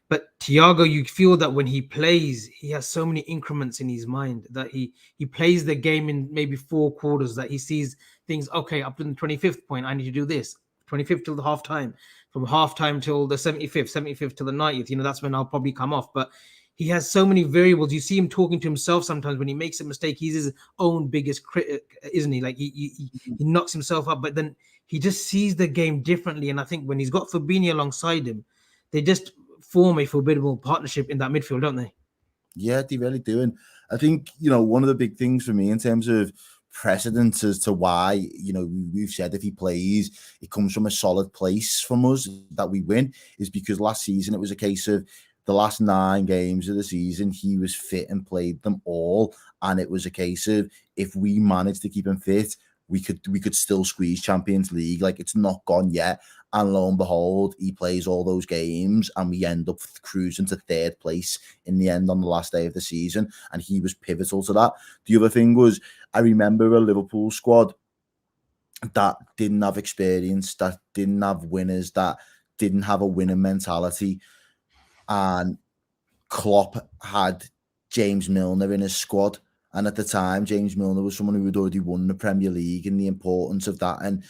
But Thiago, you feel that when he plays, he has so many increments in his mind that he plays the game in maybe 4 quarters, that he sees things, okay, up to the 25th point, I need to do this. 25th till the half time, from half time till the 75th till the 90th. That's when I'll probably come off. But he has so many variables. You see him talking to himself sometimes when he makes a mistake. He's his own biggest critic, isn't he? Like he knocks himself up, but then he just sees the game differently. And I think when he's got Fabinho alongside him, they just form a formidable partnership in that midfield, don't they? Yeah, they really do. And I think, one of the big things for me in terms of precedence as to why, we've said if he plays, it comes from a solid place from us that we win, is because last season it was a case of the last 9 games of the season, he was fit and played them all. And it was a case of if we managed to keep him fit, we could still squeeze Champions League. Like, it's not gone yet. And lo and behold, he plays all those games and we end up cruising to 3rd place in the end on the last day of the season. And he was pivotal to that. The other thing was, I remember a Liverpool squad that didn't have experience, that didn't have winners, that didn't have a winning mentality. And Klopp had James Milner in his squad. And at the time, James Milner was someone who had already won the Premier League, and the importance of that. And,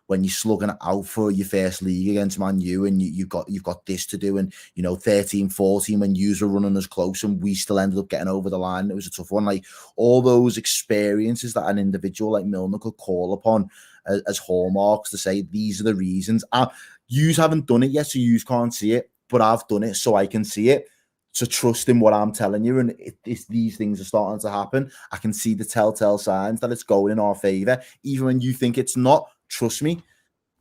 when you're slugging it out for your first league against Man U, and you've got this to do, and, 13, 14, when yous were running as close and we still ended up getting over the line, it was a tough one. Like, all those experiences that an individual like Milner could call upon as hallmarks to say, these are the reasons. Yous haven't done it yet, so yous can't see it. But I've done it so I can see it. So trust in what I'm telling you. And if these things are starting to happen, I can see the telltale signs that it's going in our favour. Even when you think it's not, trust me,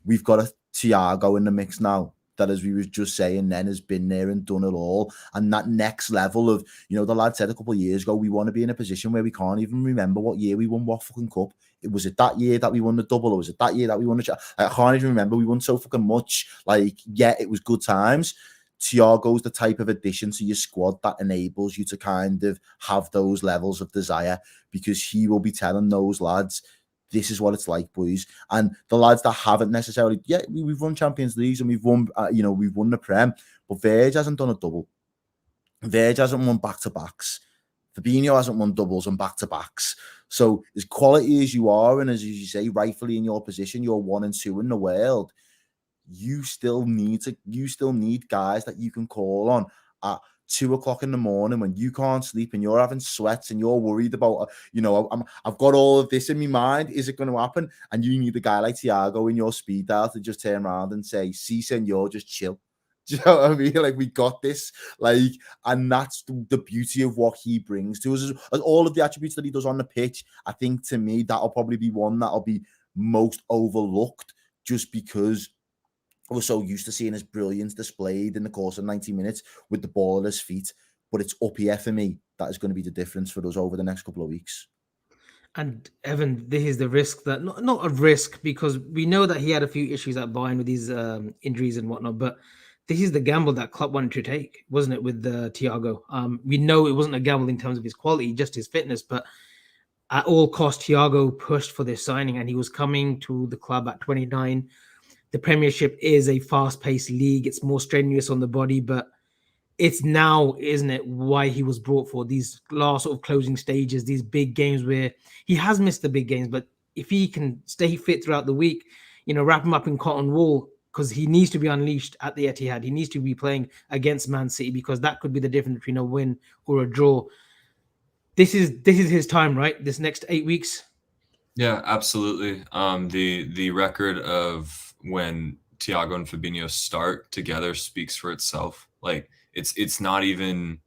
we've got a Thiago in the mix now that, as we were just saying then, has been there and done it all. And that next level of, the lad said a couple of years ago, we want to be in a position where we can't even remember what year we won what fucking cup. Was it that year that we won the double, or was it that year that we won the... I can't even remember. We won so fucking much. Like, yeah, it was good times. Thiago's the type of addition to your squad that enables you to kind of have those levels of desire, because he will be telling those lads, this is what it's like, boys. And the lads that haven't necessarily, we've won Champions Leagues and we've won, we've won the Prem, but Verge hasn't done a double. Verge hasn't won back-to-backs. Fabinho hasn't won doubles and back-to-backs. So as quality as you are, and as you say, rightfully in your position, you're 1 and 2 in the world, you still need guys that you can call on at 2 o'clock in the morning when you can't sleep and you're having sweats and you're worried about, I've got all of this in my mind. Is it going to happen? And you need a guy like Thiago in your speed dial to just turn around and say, "Si, senor, just chill." Do you know what I mean? Like, we got this. Like, and that's the beauty of what he brings to us. As all of the attributes that he does on the pitch, I think, to me, that'll probably be one that'll be most overlooked, just because we're so used to seeing his brilliance displayed in the course of 90 minutes with the ball at his feet. But it's up here for me. That is going to be the difference for us over the next couple of weeks. And Evan, this is the risk that, not a risk, because we know that he had a few issues at Bayern with these injuries and whatnot, but this is the gamble that Klopp wanted to take, wasn't it, with Thiago? We know it wasn't a gamble in terms of his quality, just his fitness, but at all costs, Thiago pushed for this signing, and he was coming to the club at 29. The Premiership is a fast-paced league. It's more strenuous on the body, but it's now, isn't it, why he was brought for these last sort of closing stages, these big games where he has missed the big games, but if he can stay fit throughout the week, wrap him up in cotton wool, because he needs to be unleashed at the Etihad. He needs to be playing against Man City, because that could be the difference between a win or a draw. This is his time, right? This next 8 weeks. Yeah, absolutely. The record of when Thiago and Fabinho start together speaks for itself. Like it's not even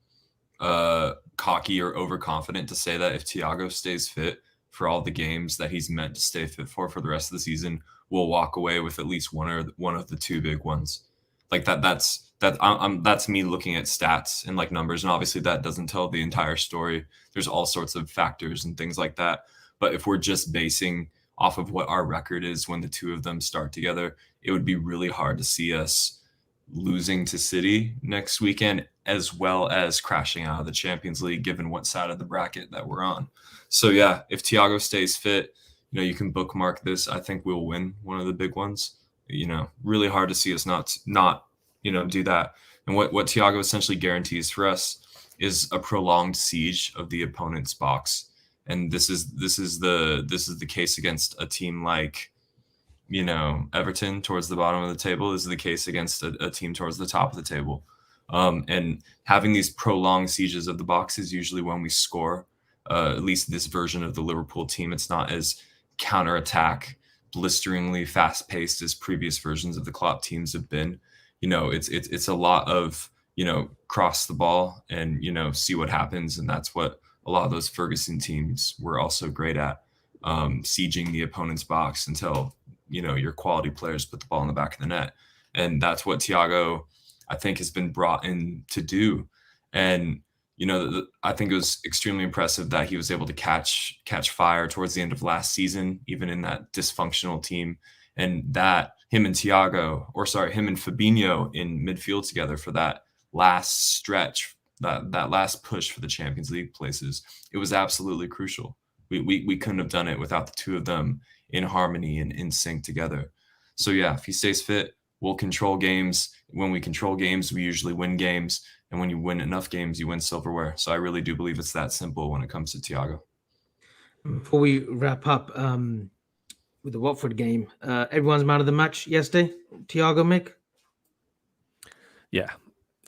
cocky or overconfident to say that if Thiago stays fit for all the games that he's meant to stay fit for the rest of the season, we'll walk away with at least one of the two big ones. Like that's me looking at stats and like numbers, and obviously that doesn't tell the entire story. There's all sorts of factors and things like that. But if we're just basing off of what our record is when the two of them start together, it would be really hard to see us losing to City next weekend, as well as crashing out of the Champions League, given what side of the bracket that we're on. So yeah, if Thiago stays fit, you can bookmark this. I think we'll win one of the big ones. Really hard to see us not do that. And what Thiago essentially guarantees for us is a prolonged siege of the opponent's box. And this is the case against a team like, Everton towards the bottom of the table. This is the case against a team towards the top of the table. And having these prolonged sieges of the box is usually when we score. At least this version of the Liverpool team, it's not as counterattack, blisteringly fast-paced as previous versions of the Klopp teams have been. It's a lot of, cross the ball and, see what happens. And that's what a lot of those Ferguson teams were also great at, sieging the opponent's box until, your quality players put the ball in the back of the net. And that's what Thiago, I think, has been brought in to do. And, I think it was extremely impressive that he was able to catch fire towards the end of last season, even in that dysfunctional team. And that him and Fabinho in midfield together for that last stretch, that last push for the Champions League places, it was absolutely crucial. We couldn't have done it without the two of them in harmony and in sync together. So yeah, if he stays fit, we'll control games. When we control games, we usually win games. And when you win enough games, you win silverware. So I really do believe it's that simple when it comes to Thiago. Before we wrap up with the Watford game, everyone's man of the match yesterday. Thiago, Mick? Yeah,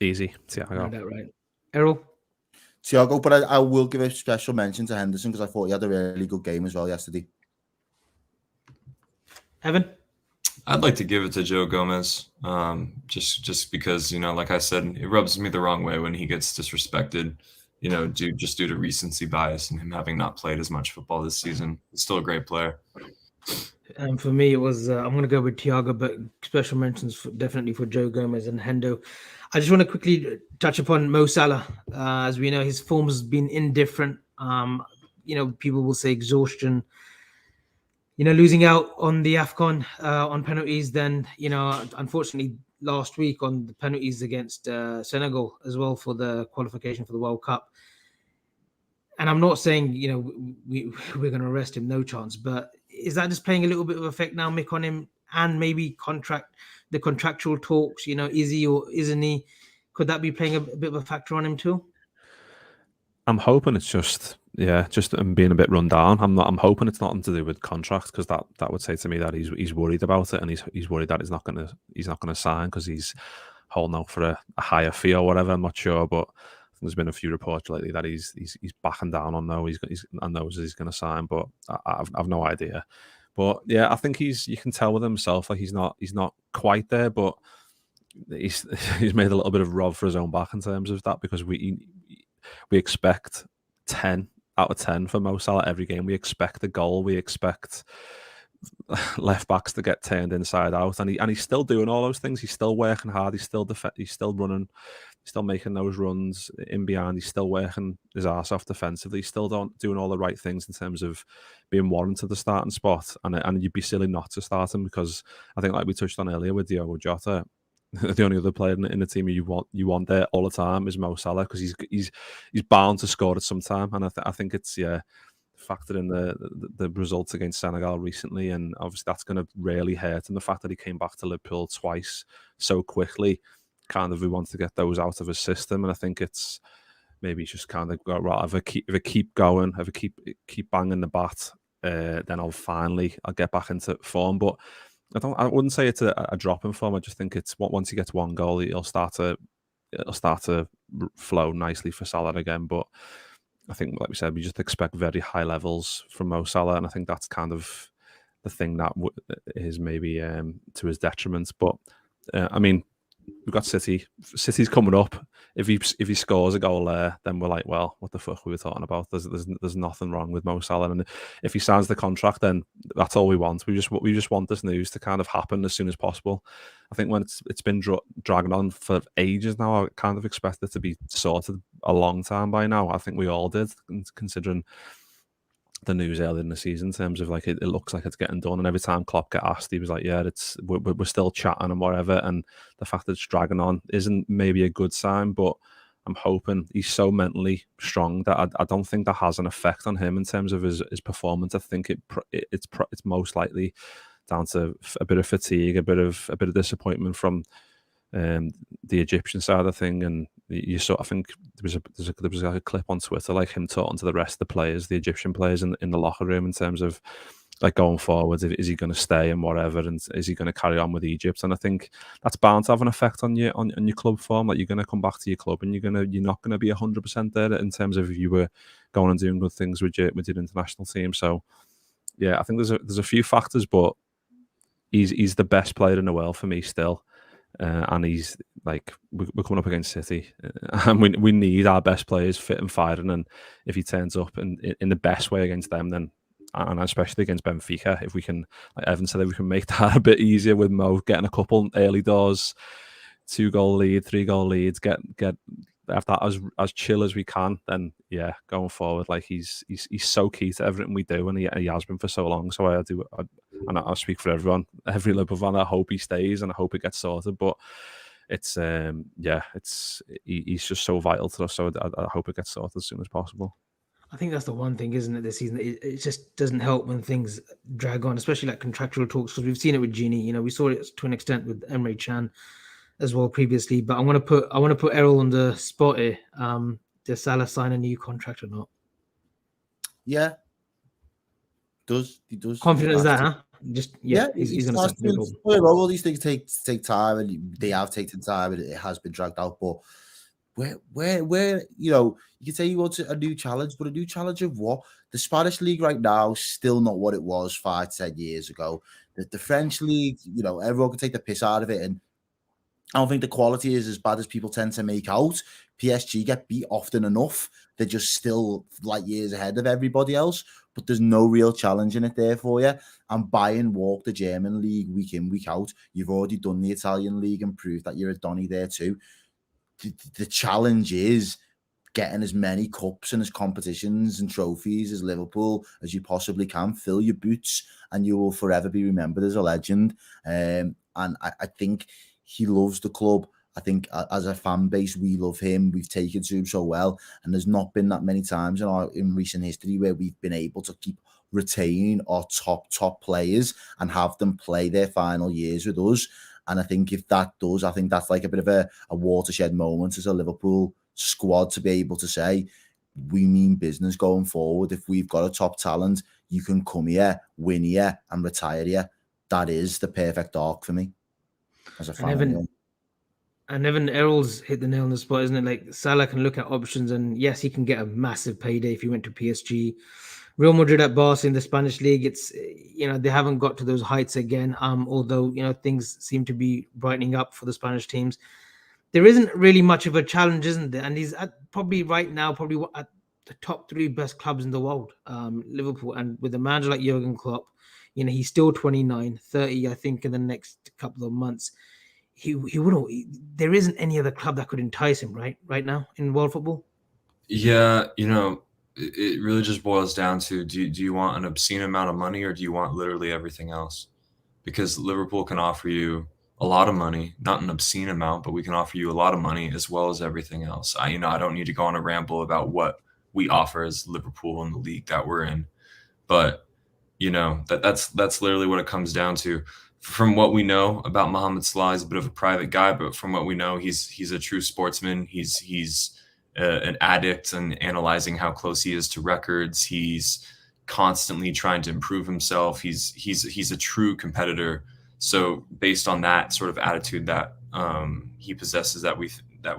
easy. Thiago. That right. Errol? Thiago, but I will give a special mention to Henderson because I thought he had a really good game as well yesterday. Evan? I'd like to give it to Joe Gomez, just because, like I said, it rubs me the wrong way when he gets disrespected, due to recency bias and him having not played as much football this season. He's still a great player. For me, it was, I'm going to go with Thiago, but special mentions definitely for Joe Gomez and Hendo. I just want to quickly touch upon Mo Salah. As we know, his form has been indifferent. People will say exhaustion. Losing out on the AFCON on penalties, then, unfortunately last week on the penalties against Senegal as well for the qualification for the World Cup. And I'm not saying, we're going to arrest him, no chance, but is that just playing a little bit of effect now, Mick, on him, and maybe the contractual talks, is he or isn't he? Could that be playing a bit of a factor on him too? I'm hoping it's just being a bit run down. I'm hoping it's nothing to do with contract, because that would say to me that he's worried about it, and he's worried that he's not gonna sign because he's holding out for a higher fee or whatever. I'm not sure, but there's been a few reports lately that he's backing down on no. He's going to sign, but I've no idea. But yeah, I think you can tell with himself like he's not quite there, but he's made a little bit of rob for his own back in terms of that, because we expect 10 out of 10 for Mo Salah every game. We expect a goal. We expect left backs to get turned inside out, and he's still doing all those things. He's still working hard. He's still running. He's still making those runs in behind. He's still working his arse off defensively. He's still doing all the right things in terms of being warranted the starting spot. And you'd be silly not to start him, because I think, like we touched on earlier with Diogo Jota, the only other player in the team you want there all the time is Mo Salah, because he's bound to score at some time. And I think it's factored in the results against Senegal recently, and obviously that's going to really hurt. And the fact that he came back to Liverpool twice so quickly, kind of, we want to get those out of his system. And I think it's maybe just kind of go, right, if I keep going, if I keep banging the bat, then I'll get back into form. But I wouldn't say it's a drop in form. I just think it's once he gets one goal, it'll start to flow nicely for Salah again. But I think, like we said, we just expect very high levels from Mo Salah, and I think that's kind of the thing that is maybe to his detriment. But I mean, we've got City. City's coming up. If he scores a goal there, then we're like, well, what the fuck were we talking about? There's nothing wrong with Mo Salah, and if he signs the contract, then that's all we want. We just want this news to kind of happen as soon as possible. I think when it's been dragging on for ages now, I kind of expect it to be sorted a long time by now. I think we all did, considering the news earlier in the season, in terms of like it looks like it's getting done, and every time Klopp get asked, he was like, "Yeah, we're still chatting and whatever." And the fact that it's dragging on isn't maybe a good sign, but I'm hoping he's so mentally strong that I don't think that has an effect on him in terms of his performance. I think it's most likely down to a bit of fatigue, a bit of disappointment from the Egyptian side of thing. And you saw, I think there was like a clip on Twitter, like him talking to the rest of the players, the Egyptian players in the locker room, in terms of like going forward, is he going to stay and whatever, and is he going to carry on with Egypt? And I think that's bound to have an effect on your club form. Like, you're going to come back to your club and you're not going to be 100% there in terms of if you were going and doing good things with your international team. So yeah, I think there's a few factors, but he's the best player in the world for me still. And he's like, we're coming up against City, and we need our best players fit and firing. And if he turns up in the best way against them, then, and especially against Benfica, if we can, like Evan said, if we can make that a bit easier with Mo getting a couple early doors, 2-goal lead, 3-goal leads, get have that as chill as we can, then yeah, going forward, like he's so key to everything we do, and he has been for so long. So and I speak for everyone, every Liverpool fan. I hope he stays and I hope it gets sorted. But it's he's just so vital to us. So I hope it gets sorted as soon as possible. I think that's the one thing, isn't it, this season? It just doesn't help when things drag on, especially like contractual talks, because we've seen it with Gini. You know, we saw it to an extent with Emre Can as well previously. But I want to put Errol on the spot here. Does Salah sign a new contract or not? Yeah. He does. Confident as that, huh? Just he's going to sign. All these things take time, and they have taken time, and it has been dragged out. But where you know, you can say you want a new challenge, but a new challenge of what? The Spanish league right now is still not what it was 5-10 years ago. The French league, you know, everyone can take the piss out of it, and I don't think the quality is as bad as people tend to make out. PSG get beat often enough. They're just still like years ahead of everybody else, but there's no real challenge in it there for you. And walk the German league week in, week out. You've already done the Italian league and proved that you're a Donny there too. The challenge is getting as many cups and as competitions and trophies as Liverpool as you possibly can. Fill your boots, and you will forever be remembered as a legend. And I think he loves the club. I think as a fan base, we love him. We've taken to him so well, and there's not been that many times in recent history where we've been able to keep retaining our top players and have them play their final years with us. And I think if that does, I think that's like a bit of a watershed moment as a Liverpool squad to be able to say, we mean business going forward. If we've got a top talent, you can come here, win here, and retire here. That is the perfect arc for me as a fan. And Evan, Errol's hit the nail on the spot, isn't it? Like, Salah can look at options, and yes, he can get a massive payday if he went to PSG. Real Madrid at Barca in the Spanish league, it's, you know, they haven't got to those heights again. Although, you know, things seem to be brightening up for the Spanish teams. There isn't really much of a challenge, isn't there? And he's probably at the top 3 best clubs in the world, Liverpool. And with a manager like Jurgen Klopp, you know, he's still 29, 30, I think, in the next couple of months. He wouldn't. There isn't any other club that could entice him right now in world football. Yeah, you know, it really just boils down to do you want an obscene amount of money, or do you want literally everything else? Because Liverpool can offer you a lot of money, not an obscene amount, but we can offer you a lot of money as well as everything else. I don't need to go on a ramble about what we offer as Liverpool in the league that we're in, but you know, that's literally what it comes down to. From what we know about Mohamed Salah, he's a bit of a private guy, but from what we know, he's a true sportsman. He's an addict and analyzing how close he is to records. He's constantly trying to improve himself. He's a true competitor. So based on that sort of attitude that he possesses, that we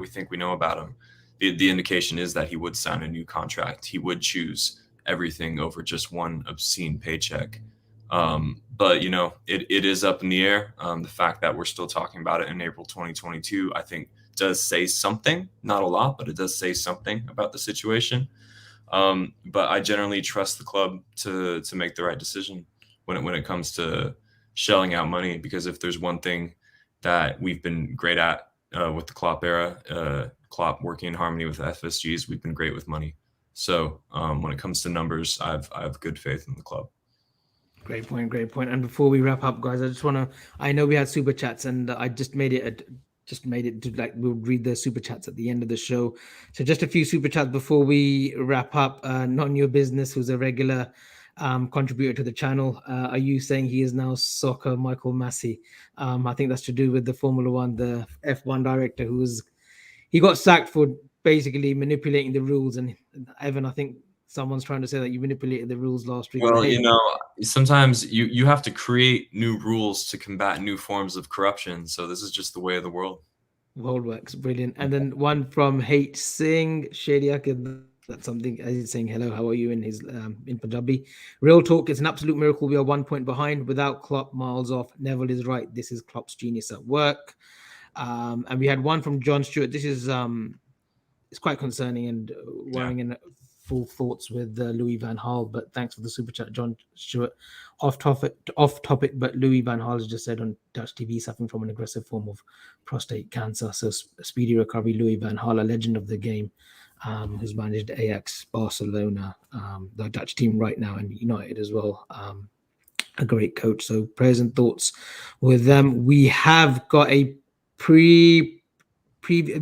think we know about him, the indication is that he would sign a new contract. He would choose everything over just one obscene paycheck. But, you know, it is up in the air. The fact that we're still talking about it in April 2022, I think does say something, not a lot, but it does say something about the situation. But I generally trust the club to make the right decision when it comes to shelling out money, because if there's one thing that we've been great at with the Klopp era, Klopp working in harmony with FSGs, we've been great with money. So when it comes to numbers, I have good faith in the club. Great point. And before we wrap up, guys, I know we had super chats, and I just made it to, like, we'll read the super chats at the end of the show. So just a few super chats before we wrap up. Not in Your Business, who's a regular contributor to the channel. Are you saying he is now Soccer Michael Massey? I think that's to do with the Formula One, the F1 director he got sacked for basically manipulating the rules. And Evan, I think someone's trying to say that you manipulated the rules last week. Well, you know, sometimes you have to create new rules to combat new forms of corruption. So this is just the way of the world. World works. Brilliant. And then one from H Singh Shadiak. That's something he's saying hello, how are you in his in Punjabi. Real talk, it's an absolute miracle. We are 1 point behind. Without Klopp, miles off. Neville is right. This is Klopp's genius at work. And we had one from John Stewart. This is it's quite concerning and worrying, in full thoughts with Louis van Gaal. But thanks for the super chat, John Stewart. Off topic, but Louis van Gaal has just said on Dutch TV suffering from an aggressive form of prostate cancer. So speedy recovery, Louis van Gaal, a legend of the game. Who's managed Ajax, Barcelona, the Dutch team right now, and United as well. A great coach. So prayers and thoughts with them. We have got a we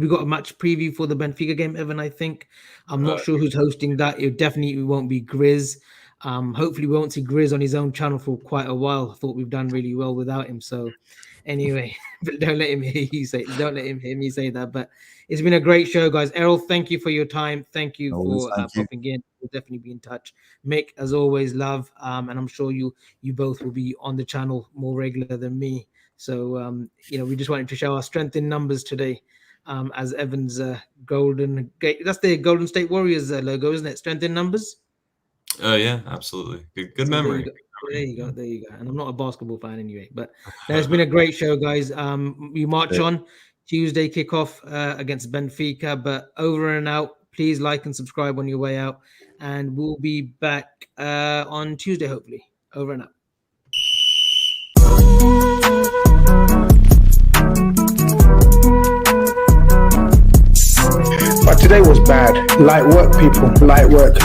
got a match preview for the Benfica game, Evan, I think. I'm not sure who's hosting that. It definitely won't be Grizz. Hopefully we won't see Grizz on his own channel for quite a while. I thought we've done really well without him. So anyway, but don't let him hear me say that. But it's been a great show, guys. Errol, thank you for your time. Thank you for popping in. We'll definitely be in touch. Mick, as always, love. And I'm sure you both will be on the channel more regular than me. So, we just wanted to show our strength in numbers today. As Evan's Golden Gate. That's the Golden State Warriors logo, isn't it? Strength in numbers? Yeah, absolutely. Good memory. There you go. And I'm not a basketball fan anyway, but it's been a great show, guys. We march on Tuesday kickoff against Benfica, but over and out. Please like and subscribe on your way out, and we'll be back on Tuesday, hopefully. Over and out. But today was bad. Light work, people. Light work.